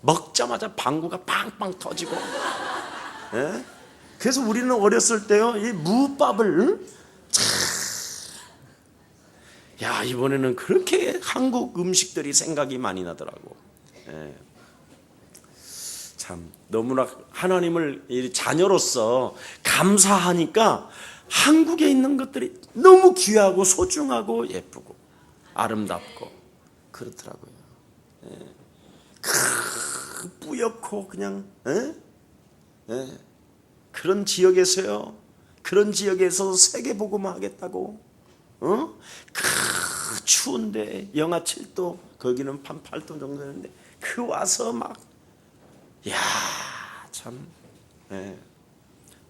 먹자마자 방구가 빵빵 터지고, 그래서 우리는 어렸을 때요, 이 무밥을, 야, 이번에는 그렇게 한국 음식들이 생각이 많이 나더라고. 예. 참, 너무나 하나님을 자녀로서 감사하니까 한국에 있는 것들이 너무 귀하고 소중하고 예쁘고 아름답고 그렇더라고요. 예. 뿌옇고 그냥, 예? 예. 그런 지역에서요, 그런 지역에서 세계복음 하겠다고, 추운데 영하 7도, 거기는 한 8도 정도 되는데 그 와서 막, 야, 참, 예.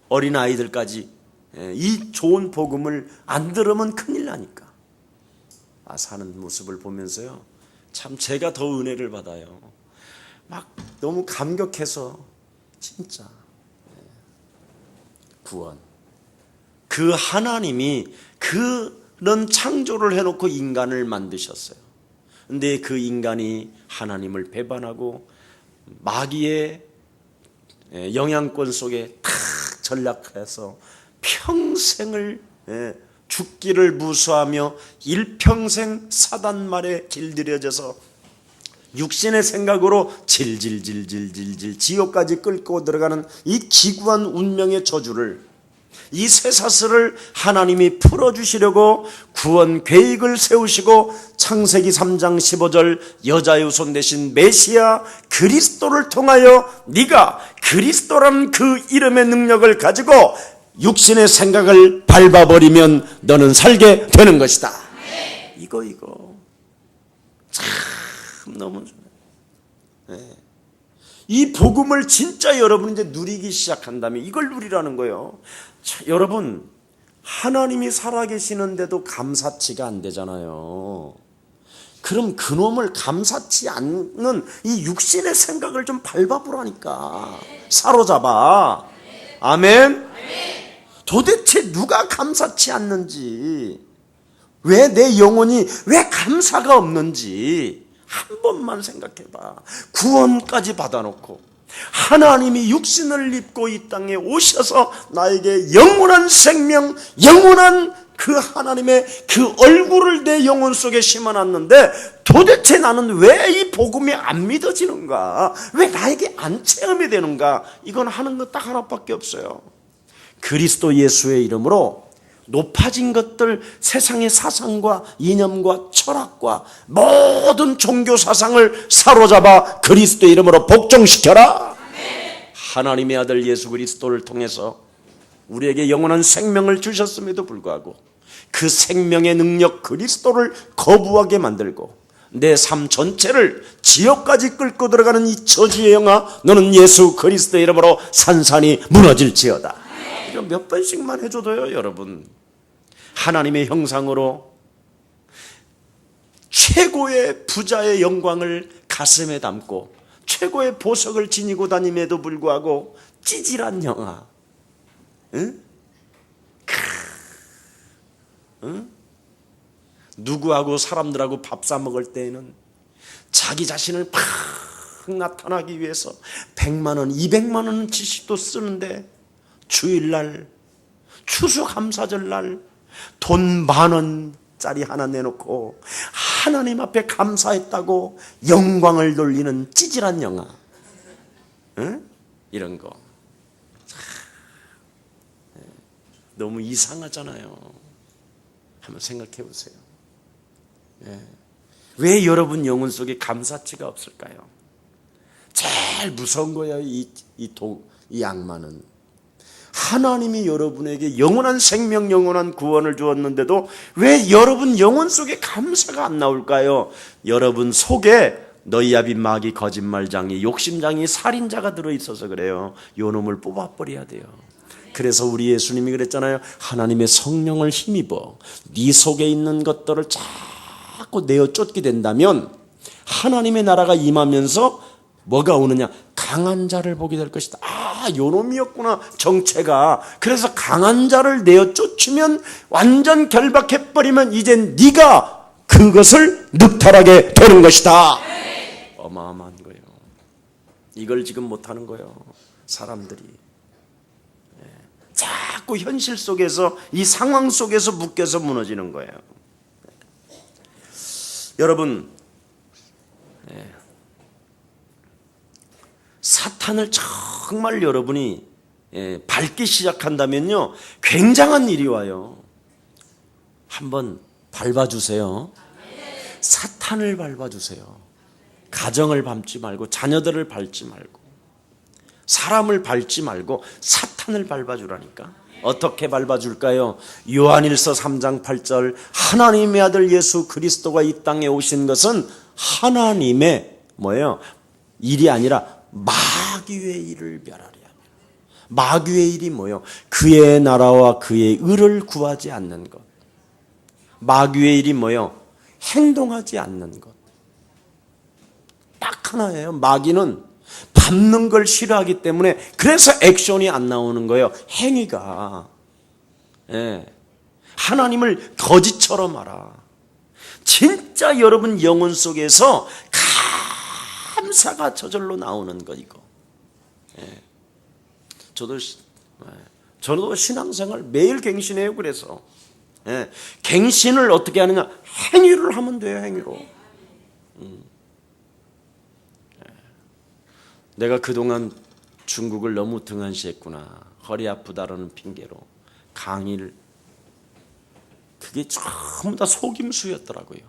어린 아이들까지, 예, 이 좋은 복음을 안 들으면 큰일 나니까 사는 모습을 보면서요, 참 제가 더 은혜를 받아요. 막 너무 감격해서 진짜. 구원. 그 하나님이 그런 창조를 해놓고 인간을 만드셨어요. 근데 그 인간이 하나님을 배반하고 마귀의 영향권 속에 탁 전락해서 평생을 죽기를 무수하며 일평생 사단 말에 길들여져서 육신의 생각으로 질질질질질질 지옥까지 끌고 들어가는 이 기구한 운명의 저주를, 이 쇠사슬을 하나님이 풀어주시려고 구원 계획을 세우시고 창세기 3장 15절 여자의 후손 대신 메시아 그리스도를 통하여 네가 그리스도라는 그 이름의 능력을 가지고 육신의 생각을 밟아버리면 너는 살게 되는 것이다. 이거 참 너무 좋아요. 네. 이 복음을 진짜 여러분 이제 누리기 시작한다면 이걸 누리라는 거예요. 자, 여러분, 하나님이 살아계시는데도 감사치가 안 되잖아요. 그럼 그놈을 감사치 않는 이 육신의 생각을 좀 밟아보라니까. 사로잡아. 아멘. 도대체 누가 감사치 않는지, 왜 내 영혼이 왜 감사가 없는지 한 번만 생각해봐. 구원까지 받아놓고 하나님이 육신을 입고 이 땅에 오셔서 나에게 영원한 생명, 영원한 그 하나님의 그 얼굴을 내 영혼 속에 심어놨는데 도대체 나는 왜 이 복음이 안 믿어지는가? 왜 나에게 안 체험이 되는가? 이건 하는 것 딱 하나밖에 없어요. 그리스도 예수의 이름으로 높아진 것들, 세상의 사상과 이념과 철학과 모든 종교 사상을 사로잡아 그리스도의 이름으로 복종시켜라. 하나님의 아들 예수 그리스도를 통해서 우리에게 영원한 생명을 주셨음에도 불구하고 그 생명의 능력 그리스도를 거부하게 만들고 내 삶 전체를 지옥까지 끌고 들어가는 이 저주의 영아, 너는 예수 그리스도의 이름으로 산산이 무너질지어다. 이거 몇 번씩만 해줘도요, 여러분. 하나님의 형상으로 최고의 부자의 영광을 가슴에 담고 최고의 보석을 지니고 다님에도 불구하고 찌질한 영아, 응? 응? 누구하고 사람들하고 밥 사 먹을 때에는 자기 자신을 팍 나타나기 위해서 100만 원, 200만 원 지식도 쓰는데 주일날, 추수감사절날 돈 10,000원짜리 하나 내놓고 하나님 앞에 감사했다고 영광을 돌리는 찌질한 영아, 응? 이런 거 너무 이상하잖아요. 한번 생각해 보세요. 왜 여러분 영혼 속에 감사치가 없을까요? 제일 무서운 거예요. 이 악마는 하나님이 여러분에게 영원한 생명, 영원한 구원을 주었는데도 왜 여러분 영혼 속에 감사가 안 나올까요? 여러분 속에 너희 아비 마귀 거짓말장이, 욕심장이, 살인자가 들어있어서 그래요. 요 놈을 뽑아버려야 돼요. 그래서 우리 예수님이 그랬잖아요. 하나님의 성령을 힘입어 네 속에 있는 것들을 자꾸 내어 쫓게 된다면 하나님의 나라가 임하면서 뭐가 오느냐? 강한 자를 보게 될 것이다. 요 놈이었구나, 정체가. 그래서 강한 자를 내어 쫓으면, 완전 결박해버리면 이젠 네가 그것을 늑탈하게 되는 것이다. 어마어마한 거예요. 이걸 지금 못하는 거예요, 사람들이. 자꾸 현실 속에서, 이 상황 속에서 묶여서 무너지는 거예요. 여러분, 사탄을 정말 여러분이 밟기 시작한다면요, 굉장한 일이 와요. 한번 밟아주세요. 사탄을 밟아주세요. 가정을 밟지 말고, 자녀들을 밟지 말고, 사람을 밟지 말고 사탄을 밟아주라니까. 어떻게 밟아줄까요? 요한일서 3장 8절, 하나님의 아들 예수 그리스도가 이 땅에 오신 것은 하나님의 뭐예요? 일이 아니라 마귀의 일을 멸하려 하며. 마귀의 일이 뭐예요? 그의 나라와 그의 의를 구하지 않는 것. 마귀의 일이 뭐예요? 행동하지 않는 것. 딱 하나예요. 마귀는 밟는 걸 싫어하기 때문에, 그래서 액션이 안 나오는 거예요. 행위가. 하나님을 거짓처럼 알아. 진짜 여러분 영혼 속에서 감사가 저절로 나오는 거, 이거. 저도 신앙생활 매일 갱신해요. 그래서 갱신을 어떻게 하느냐? 행위를 하면 돼요. 행위로. 내가 그동안 중국을 너무 등한시했구나, 허리 아프다라는 핑계로 강의를, 그게 전부 다 속임수였더라고요.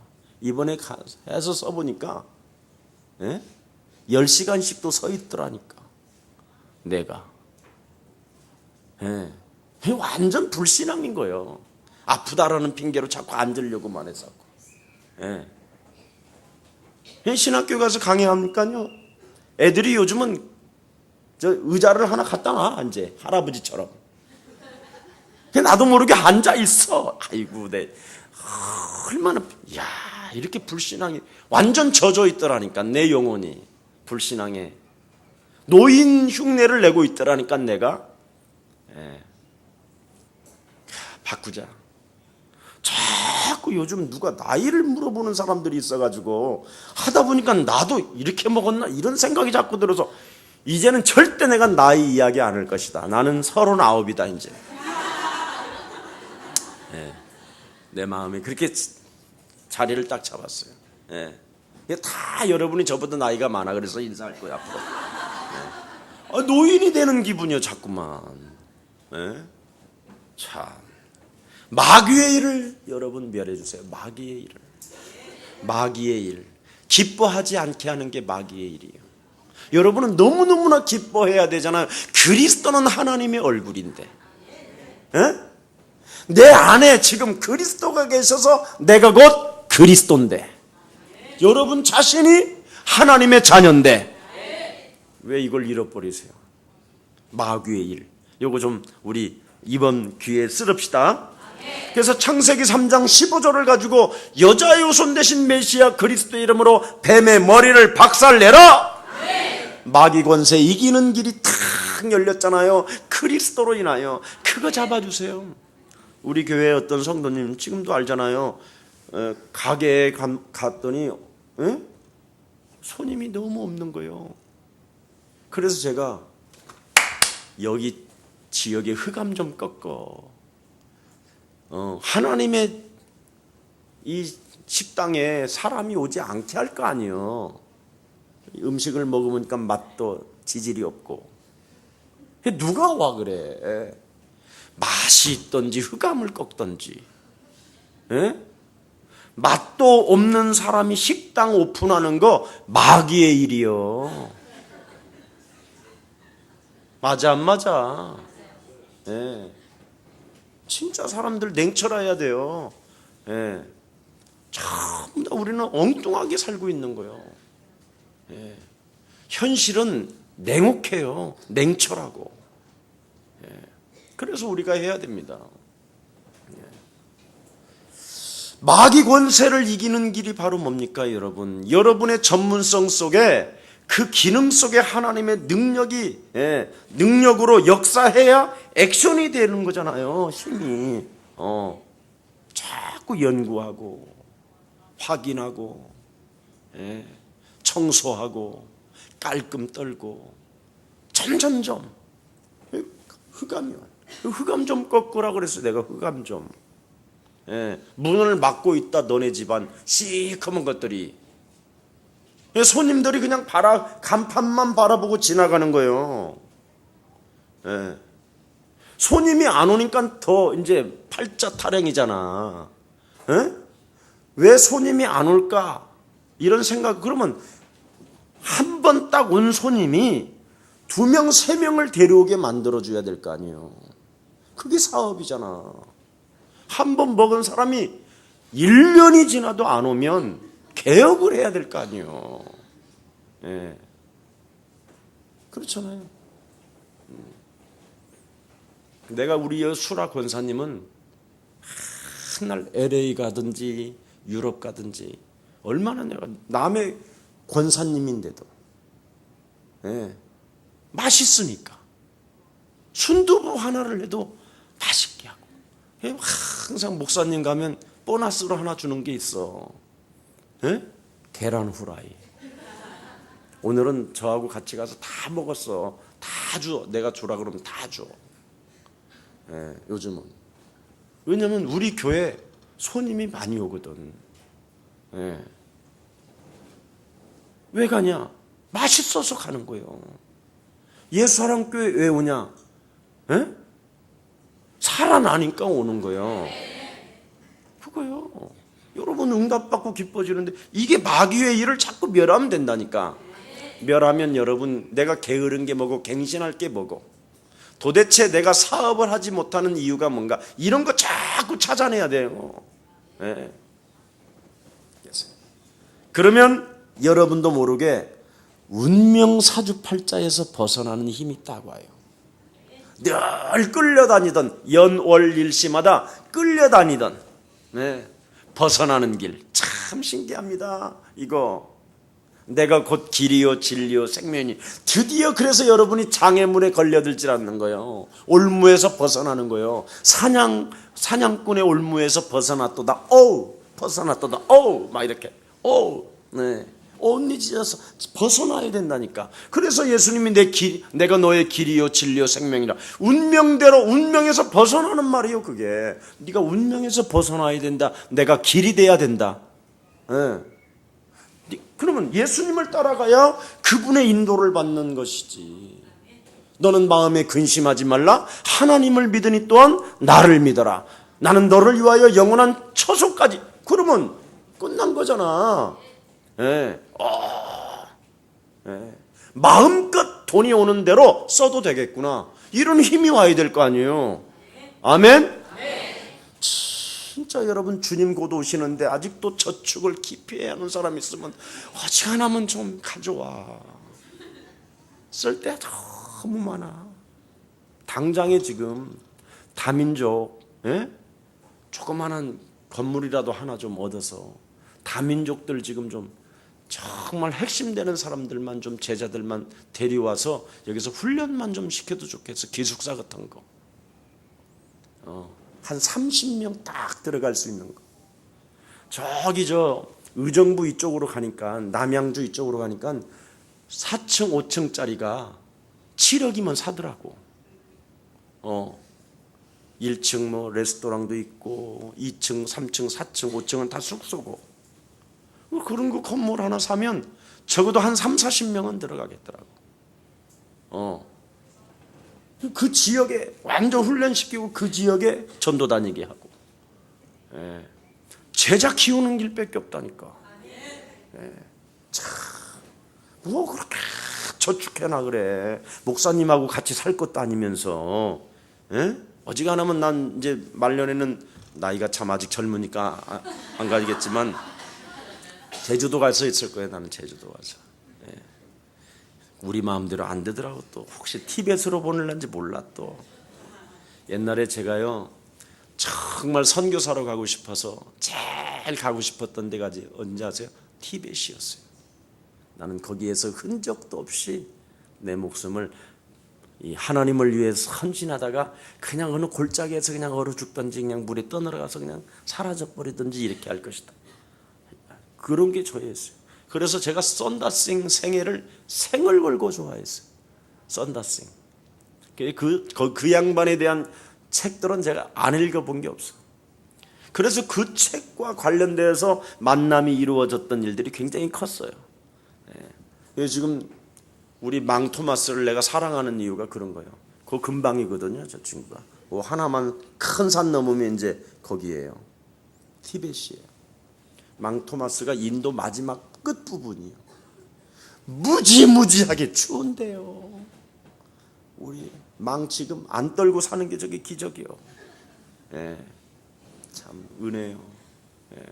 이번에 해서 써보니까 10시간씩도 서 있더라니까. 내가 완전 불신앙인 거예요. 아프다라는 핑계로 자꾸 앉으려고만 해서. 신학교 가서 강의합니까요? 애들이 요즘은 저 의자를 하나 갖다 놔, 이제 할아버지처럼. 나도 모르게 앉아 있어. 아이고, 얼마나, 야, 이렇게 불신앙이 완전 젖어 있더라니까. 내 영혼이 불신앙에 노인 흉내를 내고 있더라니까. 내가 바꾸자. 자꾸 요즘 누가 나이를 물어보는 사람들이 있어가지고 하다 보니까 나도 이렇게 먹었나 이런 생각이 자꾸 들어서, 이제는 절대 내가 나이 이야기 안 할 것이다. 나는 39이다 이제. 내 마음이 그렇게 자리를 딱 잡았어요. 다 여러분이 저보다 나이가 많아 그래서 인사할 거야 앞으로. 노인이 되는 기분이요 자꾸만. 참, 마귀의 일을 여러분 멸해주세요. 마귀의 일을. 마귀의 일, 기뻐하지 않게 하는 게 마귀의 일이에요. 여러분은 너무너무나 기뻐해야 되잖아요. 그리스도는 하나님의 얼굴인데, 내 안에 지금 그리스도가 계셔서 내가 곧 그리스도인데, 여러분 자신이 하나님의 자녀인데 왜 이걸 잃어버리세요? 마귀의 일. 요거 좀 우리 이번 기회에 쓰럽시다. 그래서 창세기 3장 15절을 가지고 여자의 후손 대신 메시아 그리스도의 이름으로 뱀의 머리를 박살내라. 마귀 권세 이기는 길이 탁 열렸잖아요. 그리스도로 인하여. 그거 잡아주세요. 우리 교회 어떤 성도님 지금도 알잖아요. 가게에 갔더니 손님이 너무 없는 거예요. 그래서 제가 여기 지역에 흑암 좀 꺾어. 하나님의 이 식당에 사람이 오지 않게 할 거 아니에요. 음식을 먹으니까 맛도 지질이 없고. 누가 와 그래? 맛이 있던지 흑암을 꺾던지. 맛도 없는 사람이 식당 오픈하는 거 마귀의 일이요. 맞아 안 맞아? 진짜 사람들 냉철해야 돼요. 전부 다 우리는 엉뚱하게 살고 있는 거예요. 현실은 냉혹해요. 냉철하고. 그래서 우리가 해야 됩니다. 마귀 권세를 이기는 길이 바로 뭡니까 여러분? 여러분의 전문성 속에, 그 기능 속에 하나님의 능력이, 능력으로 역사해야 액션이 되는 거잖아요. 힘이. 자꾸 연구하고 확인하고 청소하고 깔끔 떨고 점점점 흑암이 와요. 흑암 좀 꺾으라 그랬어. 내가 흑암 좀. 예, 문을 막고 있다 너네 집안 시커먼 것들이. 예, 손님들이 그냥 간판만 바라보고 지나가는 거예요. 예. 손님이 안 오니까 더 이제 팔자 타령이잖아. 예? 왜 손님이 안 올까? 이런 생각. 그러면 한 번 딱 온 손님이 2명, 3명을 데려오게 만들어줘야 될 거 아니에요. 그게 사업이잖아. 한 번 먹은 사람이 1년이 지나도 안 오면 개업을 해야 될 거 아니에요. 예. 그렇잖아요. 내가 우리 수라 권사님은 맨날 LA 가든지 유럽 가든지 얼마나 내가 남의 권사님인데도 예, 맛있으니까 순두부 하나를 해도 맛있게 하고 예, 항상 목사님 가면 보너스로 하나 주는 게 있어. 예? 계란 후라이. 오늘은 저하고 같이 가서 다 먹었어. 다 줘. 내가 주라 그러면 다 줘. 예, 요즘은. 왜냐면 우리 교회 손님이 많이 오거든. 예. 왜 가냐? 맛있어서 가는 거예요. 예수사랑교회 왜 오냐? 예? 살아나니까 오는 거예요. 그거요. 여러분 응답받고 기뻐지는데 이게 마귀의 일을 자꾸 멸하면 된다니까. 멸하면 여러분 내가 게으른 게 뭐고 갱신할 게 뭐고 도대체 내가 사업을 하지 못하는 이유가 뭔가 이런 거 자꾸 찾아내야 돼요. 네. 그러면 여러분도 모르게 운명 사주팔자에서 벗어나는 힘이 딱 와요. 늘 끌려다니던 연월일시마다 끌려다니던 네. 벗어나는 길 참 신기합니다. 이거 내가 곧 길이요 진리요 생명이 드디어 그래서 여러분이 장애물에 걸려들지 않는 거예요. 올무에서 벗어나는 거예요. 사냥꾼의 올무에서 벗어났도다. 오우 벗어났도다. 오우 막 이렇게 오우 네. 온니 찢어서 벗어나야 된다니까. 그래서 예수님이 내가 너의 길이요 진리요 생명이라. 운명대로 운명에서 벗어나는 말이에요. 그게 네가 운명에서 벗어나야 된다. 내가 길이 돼야 된다. 네. 그러면 예수님을 따라가야 그분의 인도를 받는 것이지. 너는 마음에 근심하지 말라. 하나님을 믿으니 또한 나를 믿어라. 나는 너를 위하여 영원한 처소까지. 그러면 끝난 거잖아. 예. 예. 마음껏 돈이 오는 대로 써도 되겠구나. 이런 힘이 와야 될 거 아니에요. 아멘? 진짜 여러분 주님 곧 오시는데 아직도 저축을 깊이 해야 하는 사람 있으면 어지간하면 좀 가져와. 쓸 때 너무 많아. 당장에 지금 다민족 예? 조그마한 건물이라도 하나 좀 얻어서 다민족들 지금 좀 정말 핵심되는 사람들만 좀 제자들만 데려와서 여기서 훈련만 좀 시켜도 좋겠어. 기숙사 같은 거. 한 30명 딱 들어갈 수 있는 거. 저기 의정부 이쪽으로 가니까 남양주 이쪽으로 가니까 4층 5층짜리가 7억이면 사더라고. 1층 뭐 레스토랑도 있고 2층 3층 4층 5층은 다 숙소고. 그런 거 건물 하나 사면 적어도 한 3, 40명은 들어가겠더라고. 그 지역에 완전 훈련시키고 그 지역에 전도 다니게 하고. 예. 제자 키우는 길밖에 없다니까. 예. 참, 뭐 그렇게 저축해나 그래. 목사님하고 같이 살 것도 아니면서. 예? 어지간하면 난 이제 말년에는 나이가 참 아직 젊으니까 안 가지겠지만 제주도 가서 있을 거예요. 나는 제주도 가서. 예. 우리 마음대로 안 되더라고. 또 혹시 티벳으로 보낼런지 몰라. 또 옛날에 제가요 정말 선교사로 가고 싶어서 제일 가고 싶었던 데가 언제 아세요? 티벳이었어요. 나는 거기에서 흔적도 없이 내 목숨을 이 하나님을 위해서 헌신하다가 그냥 어느 골짜기에서 그냥 얼어 죽든지 그냥 물에 떠내려가서 그냥 사라져 버리든지 이렇게 할 것이다. 그런 게 저였어요. 그래서 제가 썬다싱 생애를 생을 걸고 좋아했어요. 썬다싱. 그 양반에 대한 책들은 제가 안 읽어본 게 없어요. 그래서 그 책과 관련돼서 만남이 이루어졌던 일들이 굉장히 컸어요. 예. 지금 우리 망 토마스를 내가 사랑하는 이유가 그런 거예요. 그거 금방이거든요, 저 친구가. 뭐 하나만 큰 산 넘으면 이제 거기에요. 티벳이에요. 망 토마스가 인도 마지막 끝 부분이요. 무지무지하게 추운데요. 우리 망 지금 안 떨고 사는 게 저게 기적이요. 예. 참 은혜요. 예.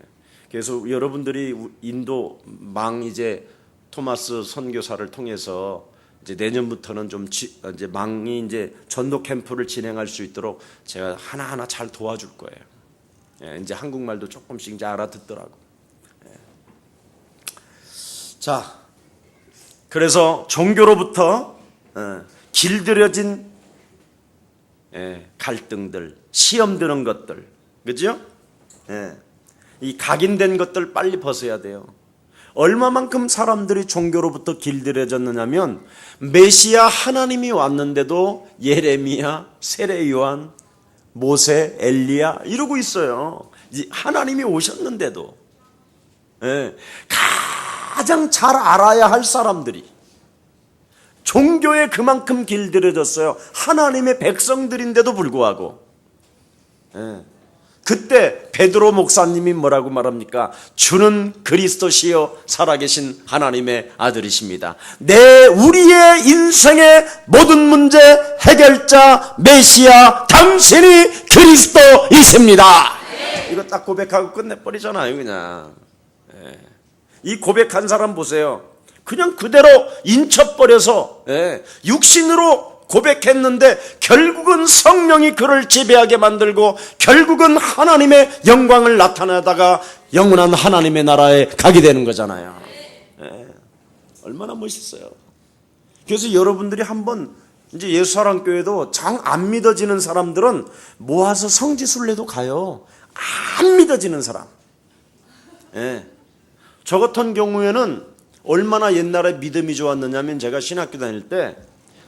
그래서 여러분들이 인도 망 이제 토마스 선교사를 통해서 이제 내년부터는 좀 이제 망이 이제 전도 캠프를 진행할 수 있도록 제가 하나하나 잘 도와줄 거예요. 예. 이제 한국말도 조금씩 이제 알아듣더라고. 예. 자, 그래서 종교로부터 길들여진 갈등들, 시험 드는 것들, 그죠? 이 각인된 것들 빨리 벗어야 돼요. 얼마만큼 사람들이 종교로부터 길들여졌느냐면 메시아 하나님이 왔는데도 예레미야, 세례 요한, 모세, 엘리야 이러고 있어요. 하나님이 오셨는데도 가장 잘 알아야 할 사람들이 종교에 그만큼 길들여졌어요. 하나님의 백성들인데도 불구하고. 그때 베드로 목사님이 뭐라고 말합니까? 주는 그리스도시요 살아계신 하나님의 아들이십니다. 우리의 인생의 모든 문제 해결자 메시아 당신이 그리스도이십니다. 이거 딱 고백하고 끝내버리잖아요, 그냥. 이 고백한 사람 보세요. 그냥 그대로 인쳐버려서 육신으로 고백했는데 결국은 성령이 그를 지배하게 만들고 결국은 하나님의 영광을 나타내다가 영원한 하나님의 나라에 가게 되는 거잖아요. 얼마나 멋있어요. 그래서 여러분들이 한번 이제 예수사랑교회도 정 안 믿어지는 사람들은 모아서 성지순례도 가요. 안 믿어지는 사람. 저 같은 경우에는 얼마나 옛날에 믿음이 좋았느냐면 제가 신학교 다닐 때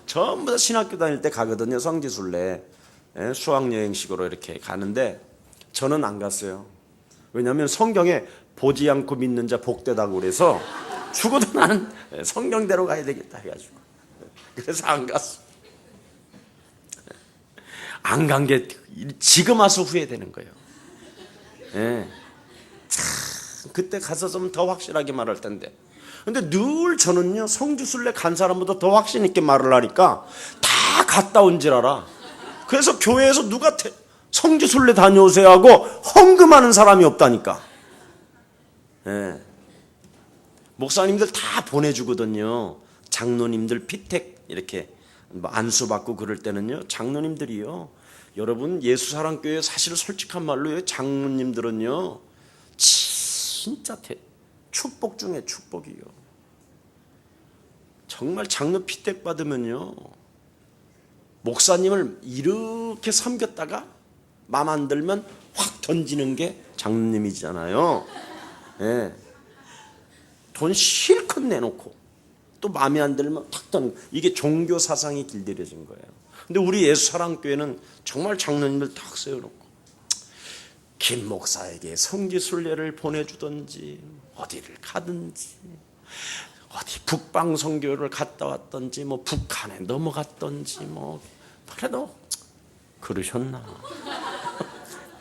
전부 다 신학교 다닐 때 가거든요. 성지순례 수학여행식으로 이렇게 가는데 저는 안 갔어요. 왜냐하면 성경에 보지 않고 믿는 자 복되다고 그래서 죽어도 나는 성경대로 가야 되겠다 해가지고 그래서 안 갔어. 안 간 게 지금 와서 후회되는 거예요. 참 그때 가서 좀 더 확실하게 말할 텐데. 근데 늘 저는요 성지순례 간 사람보다 더 확신 있게 말을 하니까 다 갔다 온 줄 알아. 그래서 교회에서 누가 성지순례 다녀오세요 하고 헌금하는 사람이 없다니까. 목사님들 다 보내주거든요. 장로님들 피택 이렇게 안수받고 그럴 때는요 장로님들이요. 여러분 예수사랑교회 사실 솔직한 말로요 장로님들은요 진짜 축복 중에 축복이요. 정말 장로 피택 받으면요 목사님을 이렇게 섬겼다가 맘 안 들면 확 던지는 게 장로님이잖아요. 돈 실컷 내놓고 또 마음에 안 들면 탁 던지고 이게 종교 사상이 길들여진 거예요. 근데 우리 예수사랑교회는 정말 장로님들 탁 세워놓고 김 목사에게 성지순례를 보내주든지 어디를 가든지 어디 북방 선교를 갔다 왔든지 뭐 북한에 넘어갔든지 뭐 그래도 그러셨나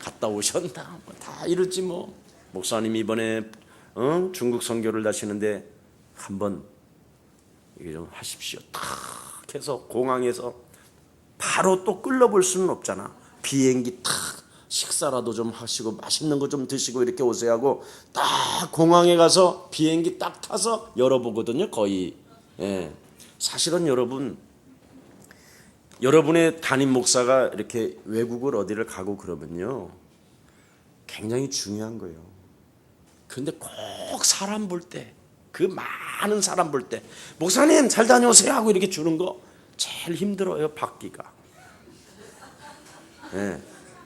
갔다 오셨나 뭐 다 이러지 뭐. 목사님 이번에 중국 선교를 가시는데 한번 이게 좀 하십시오. 탁 해서 공항에서 바로 또 끌러볼 수는 없잖아. 비행기 탁 식사라도 좀 하시고 맛있는 거 좀 드시고 이렇게 오세요 하고 딱 공항에 가서 비행기 딱 타서 열어보거든요. 거의. 사실은 여러분의 담임 목사가 이렇게 외국을 어디를 가고 그러면요 굉장히 중요한 거예요. 그런데 꼭 사람 볼 때, 그 많은 사람 볼 때 목사님 잘 다녀오세요 하고 이렇게 주는 거 제일 힘들어요. 받기가.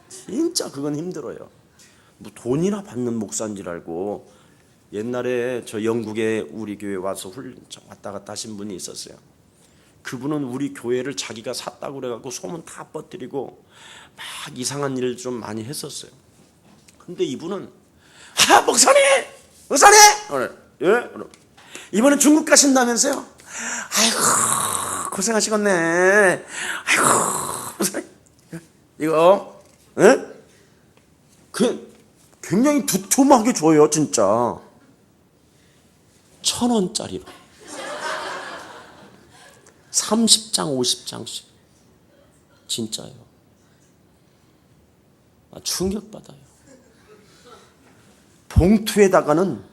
진짜 그건 힘들어요. 뭐 돈이나 받는 목사인 줄 알고. 옛날에 저 영국에 우리 교회 와서 왔다 갔다 하신 분이 있었어요. 그분은 우리 교회를 자기가 샀다고 그래갖고 소문 다 퍼뜨리고 막 이상한 일을 좀 많이 했었어요. 근데 이분은 목사님 예? 이번에 중국 가신다면서요? 아이고 고생하시겠네. 아이고 목사님 이거 예? 굉장히 두툼하게 줘요 진짜. 1,000원짜리로 30장 50장씩 진짜요. 충격받아요. 봉투에다가는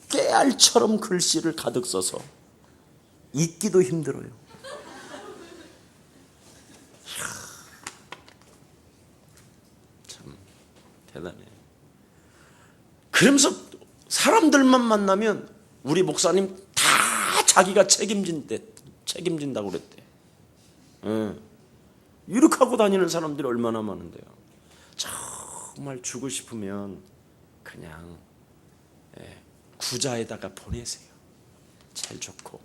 깨알처럼 글씨를 가득 써서 읽기도 힘들어요. 참 대단해. 그러면서 사람들만 만나면 우리 목사님 다 자기가 책임진다고 그랬대. 이렇게 하고 다니는 사람들이 얼마나 많은데요. 정말 주고 싶으면 그냥 구자에다가 보내세요. 제일 좋고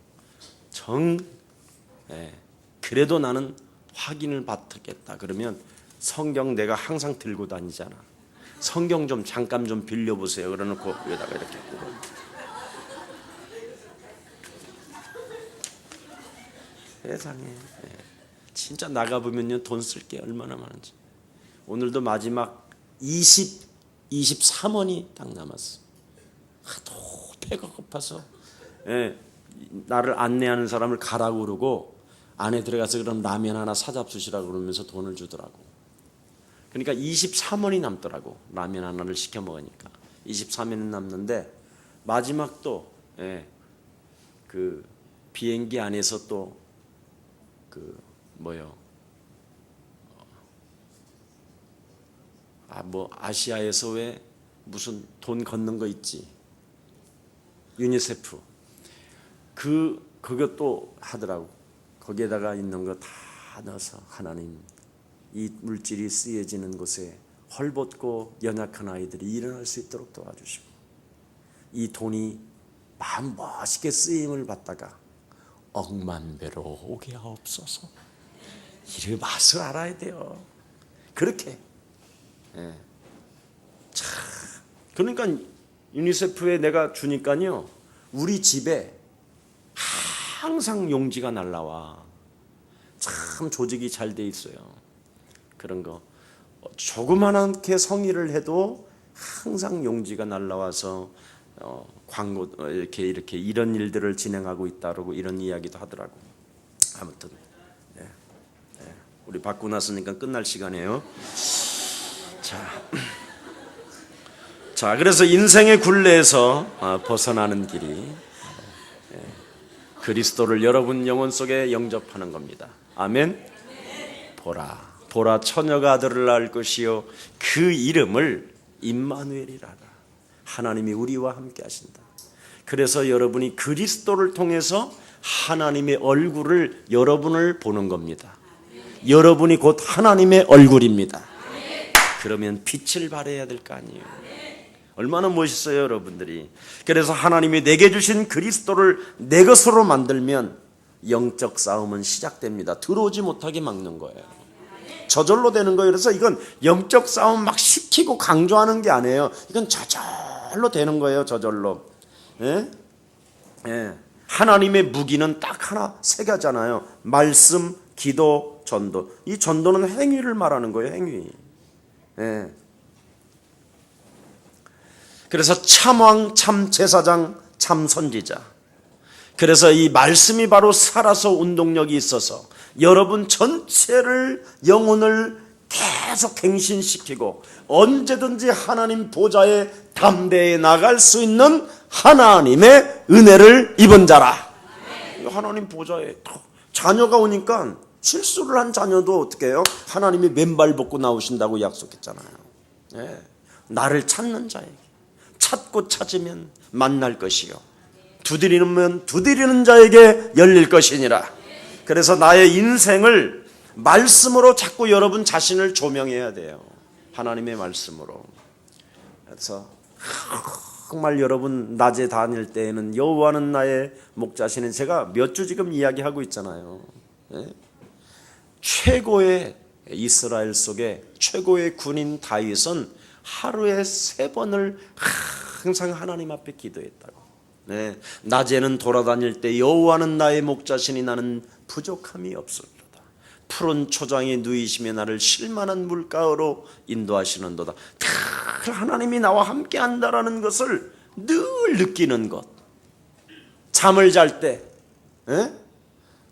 그래도 나는 확인을 받겠다 그러면 성경 내가 항상 들고 다니잖아. 성경 좀 잠깐 좀 빌려보세요. 그래놓고 여기다가 이렇게 세상에 진짜 나가보면요 돈 쓸 게 얼마나 많은지. 오늘도 마지막 23원이 딱 남았어. 하도 배가 고파서 나를 안내하는 사람을 가라고 그러고 안에 들어가서 그럼 라면 하나 사잡수시라고 그러면서 돈을 주더라고. 그러니까 23원이 남더라고. 라면 하나를 시켜 먹으니까 23원이 남는데 마지막 또 그 비행기 안에서 또 아시아에서 왜 무슨 돈 걷는 거 있지? 유니세프. 그것도 하더라고. 거기에다가 있는 거 다 넣어서 하나님 이 물질이 쓰여지는 곳에 헐벗고 연약한 아이들이 일어날 수 있도록 도와주시고 이 돈이 마음 멋있게 쓰임을 받다가 억만배로 오게 하옵소서. 이를 맛을 알아야 돼요. 그렇게. 그러니까 유니세프에 내가 주니까요 우리 집에 항상 용지가 날라와. 참 조직이 잘 돼 있어요. 그런 거 조그만하게 성의를 해도 항상 용지가 날라와서 광고 이렇게 이런 일들을 진행하고 있다고 이런 이야기도 하더라고. 아무튼 우리 받고 났으니까 끝날 시간이에요. 자, 그래서 인생의 굴레에서 벗어나는 길이 그리스도를 여러분 영혼 속에 영접하는 겁니다. 아멘. 보라 처녀가 아들을 낳을 것이요 그 이름을 임마누엘이라 하라. 하나님이 우리와 함께 하신다. 그래서 여러분이 그리스도를 통해서 하나님의 얼굴을 여러분을 보는 겁니다. 여러분이 곧 하나님의 얼굴입니다. 그러면 빛을 발해야 될 거 아니에요. 얼마나 멋있어요 여러분들이. 그래서 하나님이 내게 주신 그리스도를 내 것으로 만들면 영적 싸움은 시작됩니다. 들어오지 못하게 막는 거예요. 저절로 되는 거예요. 그래서 이건 영적 싸움 막 시키고 강조하는 게 아니에요. 이건 저절로 되는 거예요. 저절로. 하나님의 무기는 딱 하나 세 가지잖아요. 말씀, 기도, 전도. 이 전도는 행위를 말하는 거예요. 행위. 그래서 참왕, 참제사장, 참선지자. 그래서 이 말씀이 바로 살아서 운동력이 있어서 여러분 전체를 영혼을 계속 갱신시키고 언제든지 하나님 보좌에 담대히 나갈 수 있는 하나님의 은혜를 입은 자라. 하나님 보좌에 자녀가 오니까 실수를 한 자녀도 어떻게 해요? 하나님이 맨발 벗고 나오신다고 약속했잖아요. 나를 찾는 자에게 찾고 찾으면 만날 것이요 두드리면 두드리는 자에게 열릴 것이니라. 그래서 나의 인생을 말씀으로 자꾸 여러분 자신을 조명해야 돼요. 하나님의 말씀으로. 그래서 정말 여러분 낮에 다닐 때에는 여호와는 나의 목자시는 제가 몇 주 지금 이야기하고 있잖아요. 최고의 이스라엘 속에 최고의 군인 다윗은 하루에 3번을 항상 하나님 앞에 기도했다고. 네, 낮에는 돌아다닐 때 여호와는 나의 목자시니 나는 부족함이 없으리로다. 푸른 초장에 누이시며 나를 쉴만한 물가로 인도하시는도다. 늘 하나님이 나와 함께 한다라는 것을 늘 느끼는 것. 잠을 잘 때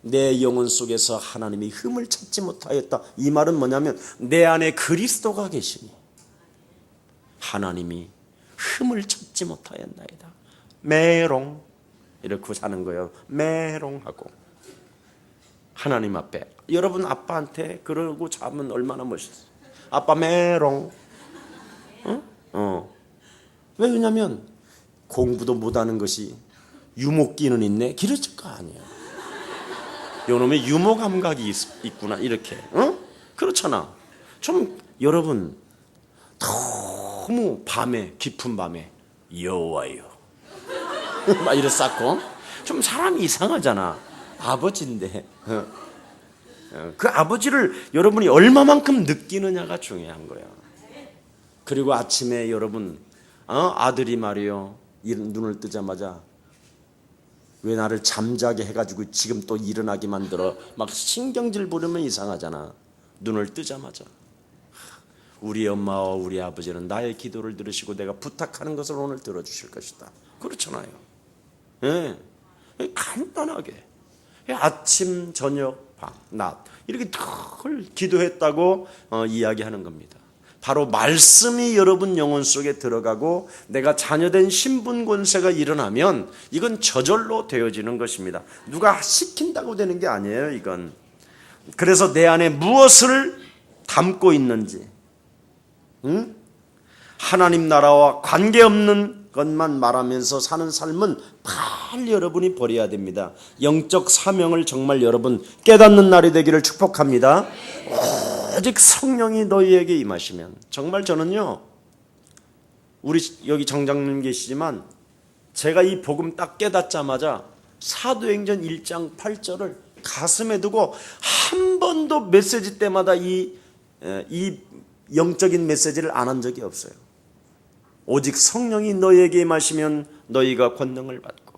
내 영혼 속에서 하나님이 흠을 찾지 못하였다. 이 말은 뭐냐면 내 안에 그리스도가 계시니 하나님이 흠을 찾지 못하였나이다. 메롱 이렇게 사는 거예요. 메롱하고 하나님 앞에. 여러분 아빠한테 그러고 자면 얼마나 멋있어요. 아빠 메롱. 왜냐면 공부도 못하는 것이 유목기는 있네. 기르칠 거 아니에요. 요놈의 유머 감각이 있구나 이렇게. 그렇잖아. 좀 여러분 너무 밤에 깊은 밤에 여호와여 막 이래 쌓고 좀 사람이 이상하잖아. 아버지인데 그 아버지를 여러분이 얼마만큼 느끼느냐가 중요한 거야. 그리고 아침에 여러분 아들이 말이요 눈을 뜨자마자 왜 나를 잠자게 해가지고 지금 또 일어나게 만들어. 막 신경질 부리면 이상하잖아. 눈을 뜨자마자 우리 엄마와 우리 아버지는 나의 기도를 들으시고 내가 부탁하는 것을 오늘 들어주실 것이다. 그렇잖아요. 예, 간단하게 아침, 저녁, 밤, 낮 이렇게 늘 기도했다고 이야기하는 겁니다. 바로 말씀이 여러분 영혼 속에 들어가고 내가 자녀된 신분 권세가 일어나면 이건 저절로 되어지는 것입니다. 누가 시킨다고 되는 게 아니에요. 이건 그래서 내 안에 무엇을 담고 있는지 하나님 나라와 관계없는 것만 말하면서 사는 삶은 빨리 여러분이 버려야 됩니다. 영적 사명을 정말 여러분 깨닫는 날이 되기를 축복합니다. 오직 성령이 너희에게 임하시면. 정말 저는요 우리 여기 정장님 계시지만 제가 이 복음 딱 깨닫자마자 사도행전 1장 8절을 가슴에 두고 한 번도 메시지 때마다 이 영적인 메시지를 안 한 적이 없어요. 오직 성령이 너희에게 임하시면 너희가 권능을 받고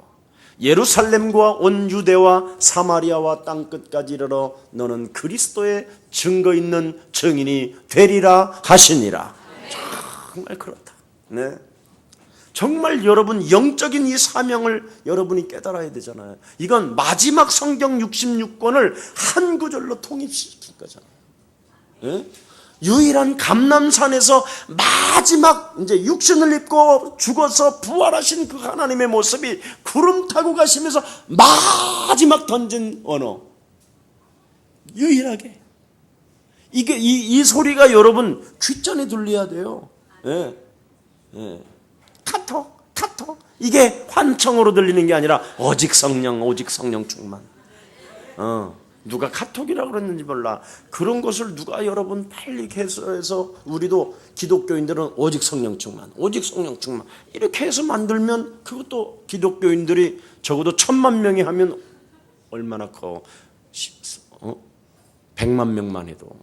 예루살렘과 온 유대와 사마리아와 땅끝까지 이르러 너는 그리스도의 증거 있는 증인이 되리라 하시니라. 정말 그렇다. 네. 정말 여러분 영적인 이 사명을 여러분이 깨달아야 되잖아요. 이건 마지막 성경 66권을 한 구절로 통일시킨 거잖아요. 네? 유일한 감람산에서 마지막 이제 육신을 입고 죽어서 부활하신 그 하나님의 모습이 구름 타고 가시면서 마지막 던진 언어. 유일하게. 이게 이 소리가 여러분 귓전에 들려야 돼요. 예. 예. 카톡. 이게 환청으로 들리는 게 아니라 오직 성령 충만. 누가 카톡이라고 그랬는지 몰라. 그런 것을 누가 여러분 빨리 해서 우리도 기독교인들은 오직 성령 충만 이렇게 해서 만들면 그것도 기독교인들이 적어도 1000만 명이 하면 얼마나 커. 100만 명만 해도.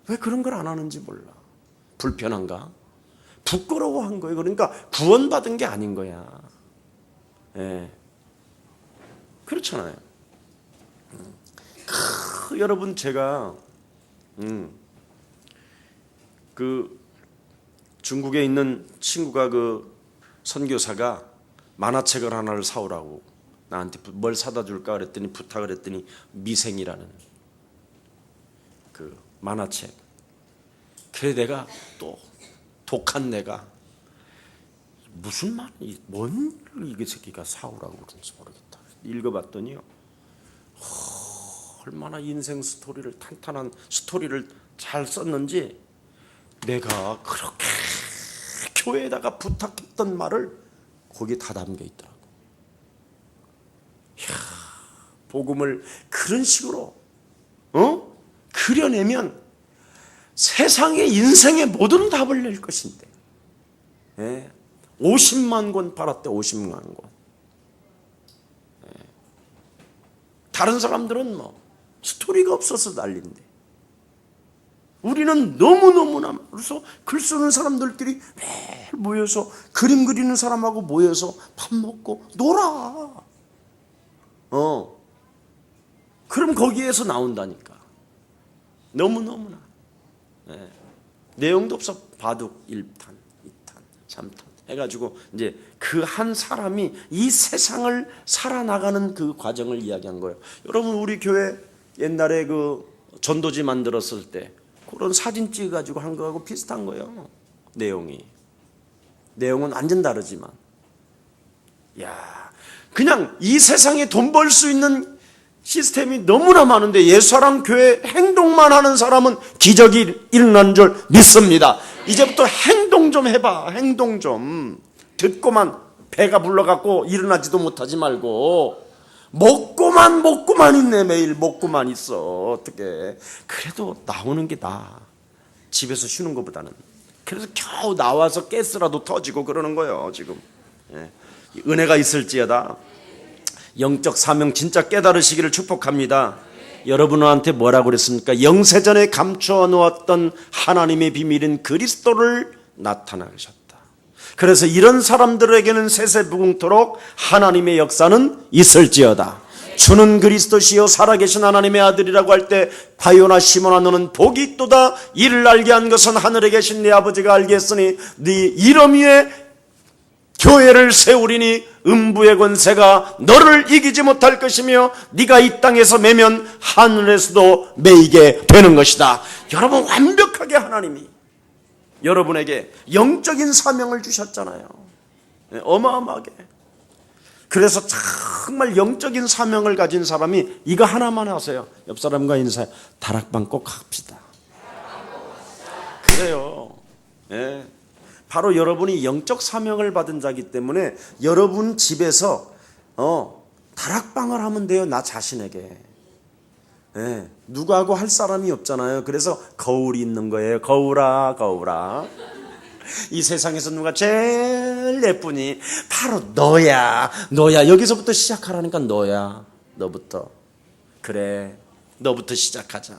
왜 그런 걸 안 하는지 몰라. 불편한가? 부끄러워한 거예요. 그러니까 구원받은 게 아닌 거야. 예. 그렇잖아요. 여러분 제가 그 중국에 있는 친구가 그 선교사가 만화책을 하나를 사오라고 나한테 뭘 사다 줄까 그랬더니 부탁을 했더니 미생이라는 그 만화책. 그래 내가 또 독한 내가 무슨 말이 뭔 이게 새끼가 사오라고 그러는지 모르겠다. 읽어봤더니요. 얼마나 인생 스토리를 탄탄한 스토리를 잘 썼는지 내가 그렇게 교회에다가 부탁했던 말을 거기 다 담겨 있더라고. 이야, 복음을 그런 식으로 그려내면 세상의 인생의 모든 답을 낼 것인데 50만 권 팔았대. 50만 권. 다른 사람들은 뭐 스토리가 없어서 난린데 우리는 너무너무나, 그래서 글 쓰는 사람들끼리 매일 모여서 그림 그리는 사람하고 모여서 밥 먹고 놀아. 그럼 거기에서 나온다니까. 너무너무나. 네. 내용도 없어. 바둑 1탄, 2탄, 3탄 해가지고 이제 그 한 사람이 이 세상을 살아나가는 그 과정을 이야기한 거예요. 여러분, 우리 교회 옛날에 그 전도지 만들었을 때 그런 사진 찍어가지고 한 거하고 비슷한 거예요. 내용은 완전 다르지만, 야, 그냥 이 세상에 돈 벌 수 있는 시스템이 너무나 많은데 예수사랑 교회 행동만 하는 사람은 기적이 일어난 줄 믿습니다. 이제부터 행동 좀 해봐. 행동 좀. 듣고만 배가 불러갖고 일어나지도 못하지 말고 먹고만 있네. 매일 먹고만 있어. 어떻게. 그래도 나오는 게 나아. 집에서 쉬는 것보다는. 그래서 겨우 나와서 가스라도 터지고 그러는 거예요 지금. 은혜가 있을지어다. 영적 사명 진짜 깨달으시기를 축복합니다. 여러분한테 뭐라고 그랬습니까? 영세전에 감추어 놓았던 하나님의 비밀인 그리스도를 나타나셨다. 그래서 이런 사람들에게는 세세무궁토록 하나님의 역사는 있을지어다. 주는 그리스도시요 살아계신 하나님의 아들이라고 할 때 바요나 시몬아 너는 복이 있도다. 이를 알게 한 것은 하늘에 계신 네 아버지가 알게 했으니 네 이름 위에 교회를 세우리니 음부의 권세가 너를 이기지 못할 것이며 네가 이 땅에서 매면 하늘에서도 매이게 되는 것이다. 여러분, 완벽하게 하나님이 여러분에게 영적인 사명을 주셨잖아요. 어마어마하게. 그래서 정말 영적인 사명을 가진 사람이 이거 하나만 하세요. 옆 사람과 인사해. 다락방 꼭 합시다. 그래요. 예. 바로 여러분이 영적 사명을 받은 자이기 때문에 여러분 집에서 다락방을 하면 돼요. 나 자신에게. 네, 누구하고 할 사람이 없잖아요. 그래서 거울이 있는 거예요. 거울아. 이 세상에서 누가 제일 예쁘니? 바로 너야. 여기서부터 시작하라니까. 너부터. 그래, 너부터 시작하자.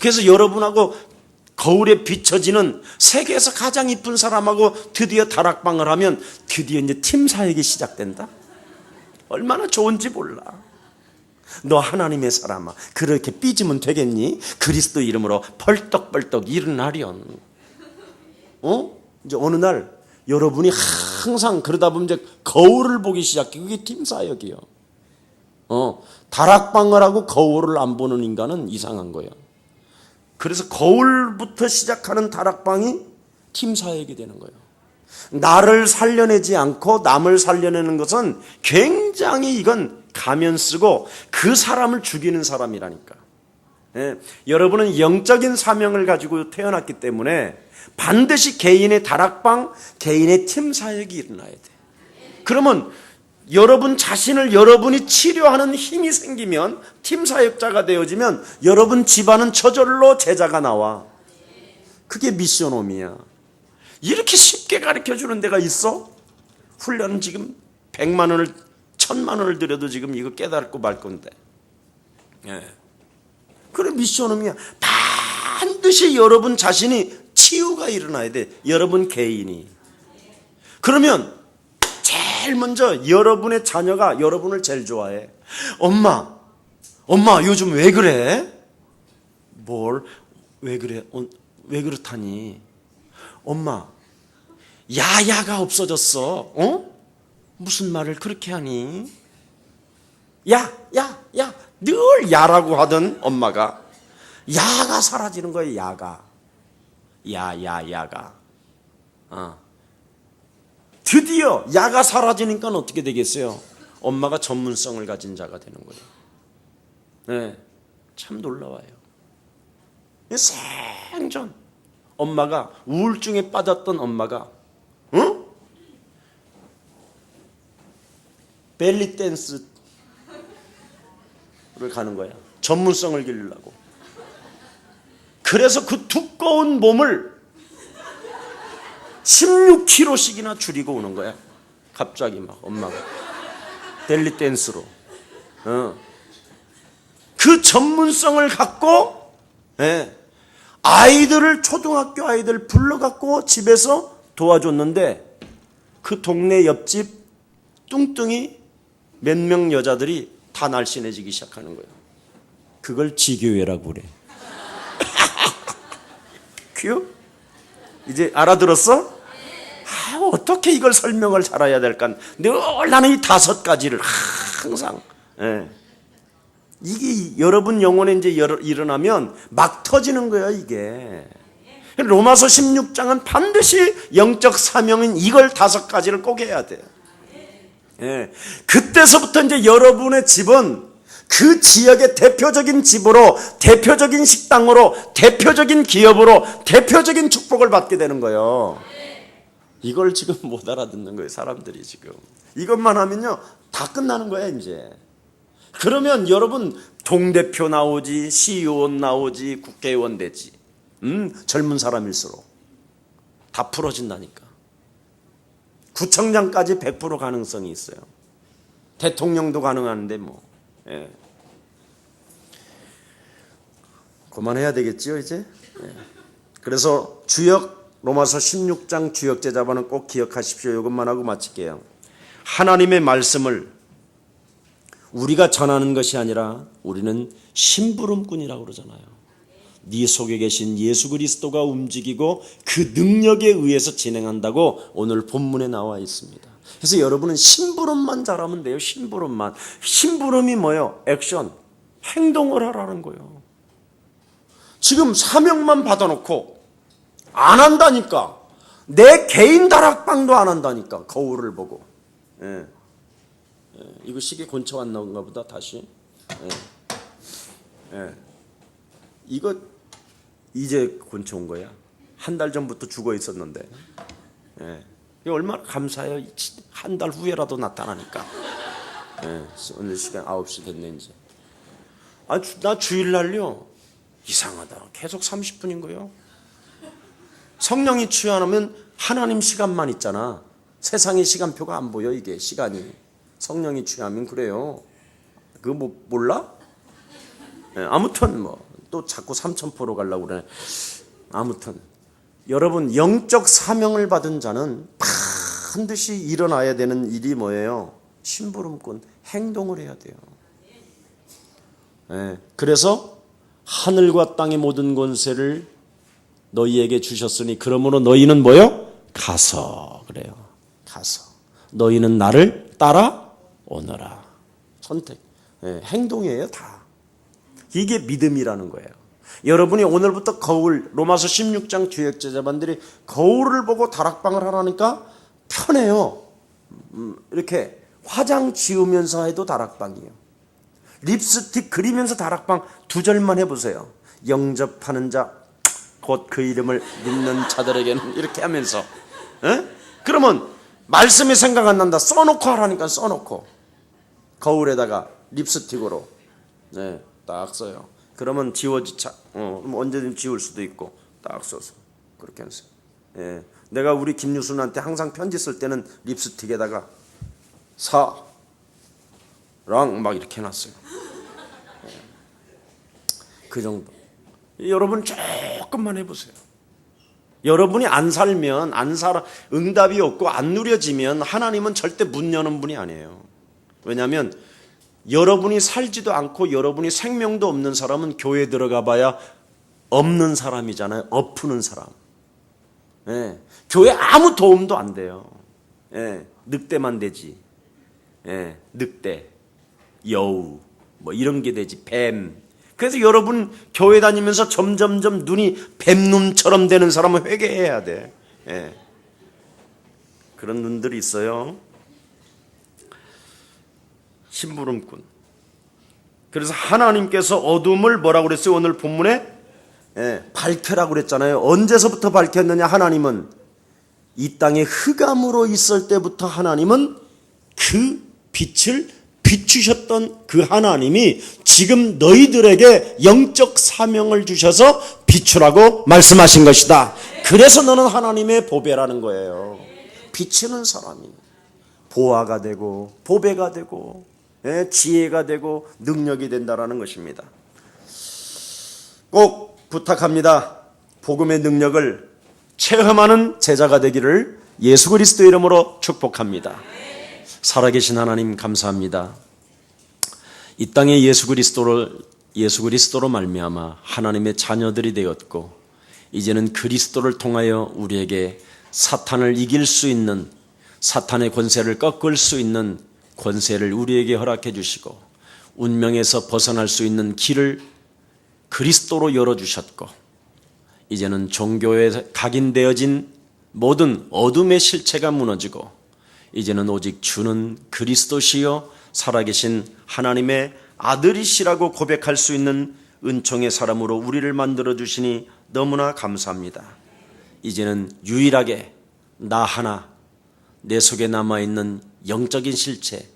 그래서 여러분하고 거울에 비춰지는 세계에서 가장 이쁜 사람하고 드디어 다락방을 하면 드디어 이제 팀 사역이 시작된다. 얼마나 좋은지 몰라. 너 하나님의 사람아, 그렇게 삐지면 되겠니? 그리스도 이름으로 벌떡벌떡 일어나련. 이제 어느 날 여러분이 항상 그러다 보면 이제 거울을 보기 시작해. 그게 팀 사역이요. 다락방을 하고 거울을 안 보는 인간은 이상한 거예요. 그래서 거울부터 시작하는 다락방이 팀 사역이 되는 거예요. 나를 살려내지 않고 남을 살려내는 것은 굉장히 이건 가면 쓰고 그 사람을 죽이는 사람이라니까. 여러분은 영적인 사명을 가지고 태어났기 때문에 반드시 개인의 다락방, 개인의 팀 사역이 일어나야 돼. 그러면 여러분 자신을 여러분이 치료하는 힘이 생기면 팀 사역자가 되어지면 여러분 집안은 저절로 제자가 나와. 그게 미션홈이야. 이렇게 쉽게 가르쳐주는 데가 있어? 훈련은 지금 100만 원을 1000만 원을 들여도 지금 이거 깨닫고 말 건데. 그래, 미션홈이야. 반드시 여러분 자신이 치유가 일어나야 돼. 여러분 개인이. 그러면 제일 먼저 여러분의 자녀가 여러분을 제일 좋아해. 엄마 요즘 왜 그래? 뭘? 왜 그래? 왜 그렇다니? 엄마, 야야가 없어졌어. 무슨 말을 그렇게 하니? 야, 늘 야라고 하던 엄마가 야가 사라지는 거예요. 야가. 야가. 드디어 야가 사라지니까 어떻게 되겠어요? 엄마가 전문성을 가진 자가 되는 거예요. 네, 참 놀라워요. 생전 엄마가 우울증에 빠졌던 엄마가 벨리 댄스를 가는 거야. 전문성을 기르려고. 그래서 그 두꺼운 몸을 16kg씩이나 줄이고 오는 거야. 갑자기 막 엄마가 벨리 댄스로. 그 전문성을 갖고 초등학교 아이들 불러갖고 집에서 도와줬는데 그 동네 옆집 뚱뚱이 몇 명 여자들이 다 날씬해지기 시작하는 거예요. 그걸 지교회라고 그래. 큐? 이제 알아들었어? 어떻게 이걸 설명을 잘해야 될까? 늘 나는 이 5가지를 항상. 이게 여러분 영혼에 이제 일어나면 막 터지는 거야, 이게. 로마서 16장은 반드시 영적 사명인 이걸 5가지를 꼭 해야 돼. 그때서부터 이제 여러분의 집은 그 지역의 대표적인 집으로, 대표적인 식당으로, 대표적인 기업으로, 대표적인 축복을 받게 되는 거예요. 이걸 지금 못 알아듣는 거예요, 사람들이 지금. 이것만 하면요, 다 끝나는 거야, 이제. 그러면 여러분, 동대표 나오지, 시의원 나오지, 국회의원 되지. 젊은 사람일수록. 다 풀어진다니까. 구청장까지 100% 가능성이 있어요. 대통령도 가능한데 뭐. 그만해야 되겠죠, 이제. 그래서 로마서 16장 주역 제자반은 꼭 기억하십시오. 이것만 하고 마칠게요. 하나님의 말씀을 우리가 전하는 것이 아니라 우리는 심부름꾼이라고 그러잖아요. 네 속에 계신 예수 그리스도가 움직이고 그 능력에 의해서 진행한다고 오늘 본문에 나와 있습니다. 그래서 여러분은 심부름만 잘하면 돼요. 심부름만. 심부름이 뭐예요? 액션. 행동을 하라는 거예요. 지금 사명만 받아놓고 안 한다니까. 내 개인 다락방도 안 한다니까. 거울을 보고. 이거 시계 곤쳐 안 나온가 보다. 다시. 이거 이제 곤쳐 온 거야. 한 달 전부터 죽어 있었는데. 이거 얼마나 감사해요. 한 달 후에라도 나타나니까. 오늘 시간 9시 됐네 이제. 나 주일날요. 이상하다. 계속 30분인 거예요. 성령이 취하면 하나님 시간만 있잖아. 세상의 시간표가 안 보여, 이게 시간이. 성령이 취하면 그래요. 그거 뭐 몰라? 아무튼 뭐 또 자꾸 삼천포로 가려고 그래. 아무튼 여러분, 영적 사명을 받은 자는 반드시 일어나야 되는 일이 뭐예요? 심부름꾼, 행동을 해야 돼요. 그래서 하늘과 땅의 모든 권세를 너희에게 주셨으니 그러므로 너희는 뭐요? 가서. 그래요. 가서. 너희는 나를 따라오너라. 선택. 행동이에요, 다. 이게 믿음이라는 거예요. 여러분이 오늘부터 로마서 16장 주역 제자반들이 거울을 보고 다락방을 하라니까 편해요. 이렇게 화장 지우면서 해도 다락방이에요. 립스틱 그리면서 다락방 2절만 해보세요. 영접하는 자 곧 그 이름을 믿는 자들에게는 이렇게 하면서. 그러면 말씀이 생각 안 난다. 써놓고 하라니까. 써놓고 거울에다가 립스틱으로 딱 써요. 그러면 그럼 언제든 지울 수도 있고 딱 써서 그렇게 하세요. 내가 우리 김유순한테 항상 편지 쓸 때는 립스틱에다가 사랑 막 이렇게 해놨어요. 그 정도. 여러분 조금만 해보세요. 여러분이 안 살면 응답이 없고 안 누려지면 하나님은 절대 문 여는 분이 아니에요. 왜냐하면 여러분이 살지도 않고 여러분이 생명도 없는 사람은 교회 들어가 봐야 없는 사람이잖아요. 엎으는 사람. 교회 아무 도움도 안 돼요. 늑대만 되지. 늑대, 여우 뭐 이런 게 되지. 뱀. 그래서 여러분 교회 다니면서 점점점 눈이 뱀눈처럼 되는 사람은 회개해야 돼. 그런 눈들이 있어요. 심부름꾼. 그래서 하나님께서 어둠을 뭐라고 그랬어요? 오늘 본문에 밝혀라고 그랬잖아요. 언제서부터 밝혔느냐? 하나님은 이 땅에 흑암으로 있을 때부터 하나님은 그 빛을 비추셨던 그 하나님이 지금 너희들에게 영적 사명을 주셔서 비추라고 말씀하신 것이다. 그래서 너는 하나님의 보배라는 거예요. 비추는 사람이 보화가 되고 보배가 되고 지혜가 되고 능력이 된다라는 것입니다. 꼭 부탁합니다. 복음의 능력을 체험하는 제자가 되기를 예수 그리스도 이름으로 축복합니다. 살아계신 하나님 감사합니다. 이 땅에 예수 그리스도로 말미암아 하나님의 자녀들이 되었고, 이제는 그리스도를 통하여 우리에게 사탄을 이길 수 있는, 사탄의 권세를 꺾을 수 있는 권세를 우리에게 허락해 주시고, 운명에서 벗어날 수 있는 길을 그리스도로 열어주셨고, 이제는 종교에 각인되어진 모든 어둠의 실체가 무너지고, 이제는 오직 주는 그리스도시요 살아계신 하나님의 아들이시라고 고백할 수 있는 은총의 사람으로 우리를 만들어 주시니 너무나 감사합니다. 이제는 유일하게 나 하나, 내 속에 남아있는 영적인 실체,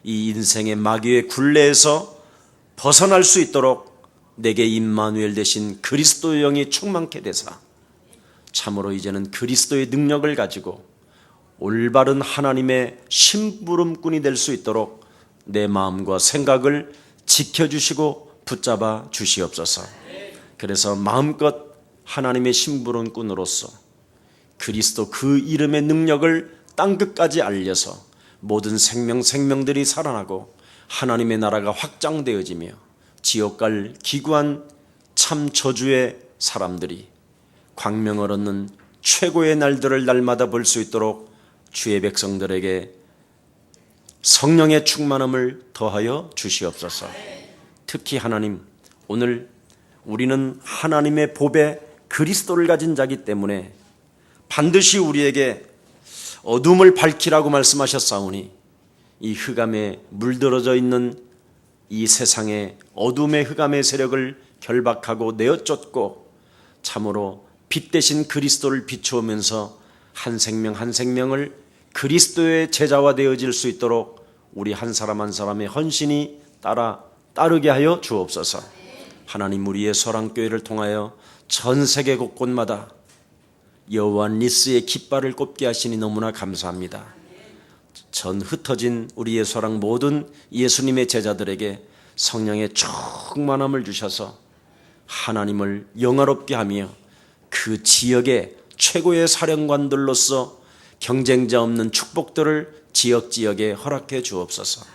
이 인생의 마귀의 굴레에서 벗어날 수 있도록 내게 임마누엘 되신 그리스도의 영이 충만케 되사 참으로 이제는 그리스도의 능력을 가지고 올바른 하나님의 심부름꾼이 될 수 있도록 내 마음과 생각을 지켜주시고 붙잡아 주시옵소서. 그래서 마음껏 하나님의 심부름꾼으로서 그리스도 그 이름의 능력을 땅끝까지 알려서 모든 생명들이 살아나고 하나님의 나라가 확장되어지며 지옥 갈 기구한 참 저주의 사람들이 광명을 얻는 최고의 날들을 날마다 볼 수 있도록 주의 백성들에게 성령의 충만함을 더하여 주시옵소서. 특히 하나님, 오늘 우리는 하나님의 보배 그리스도를 가진 자기 때문에 반드시 우리에게 어둠을 밝히라고 말씀하셨사오니, 이 흑암에 물들어져 있는 이 세상의 어둠의 흑암의 세력을 결박하고 내어쫓고 참으로 빛 대신 그리스도를 비추면서 한 생명 한 생명을 그리스도의 제자화 되어질 수 있도록 우리 한 사람 한 사람의 헌신이 따르게 하여 주옵소서. 하나님, 우리의 소랑교회를 통하여 전 세계 곳곳마다 여호와 니스의 깃발을 꼽게 하시니 너무나 감사합니다. 전 흩어진 우리의 소랑 모든 예수님의 제자들에게 성령의 충만함을 주셔서 하나님을 영화롭게 하며 그 지역의 최고의 사령관들로서 경쟁자 없는 축복들을 지역지역에 허락해 주옵소서.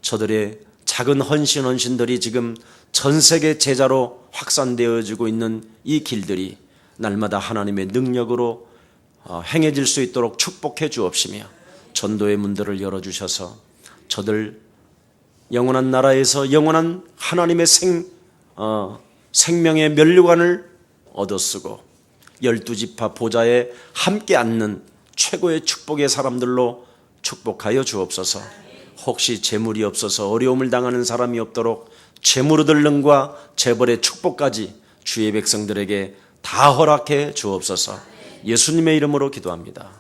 저들의 작은 헌신들이 지금 전 세계 제자로 확산되어지고 있는 이 길들이 날마다 하나님의 능력으로 행해질 수 있도록 축복해 주옵시며 전도의 문들을 열어주셔서 저들 영원한 나라에서 영원한 하나님의 생명의 면류관을 얻어쓰고 12지파 보좌에 함께 앉는 최고의 축복의 사람들로 축복하여 주옵소서. 혹시 재물이 없어서 어려움을 당하는 사람이 없도록 재물 얻을 능과 재벌의 축복까지 주의 백성들에게 다 허락해 주옵소서. 예수님의 이름으로 기도합니다.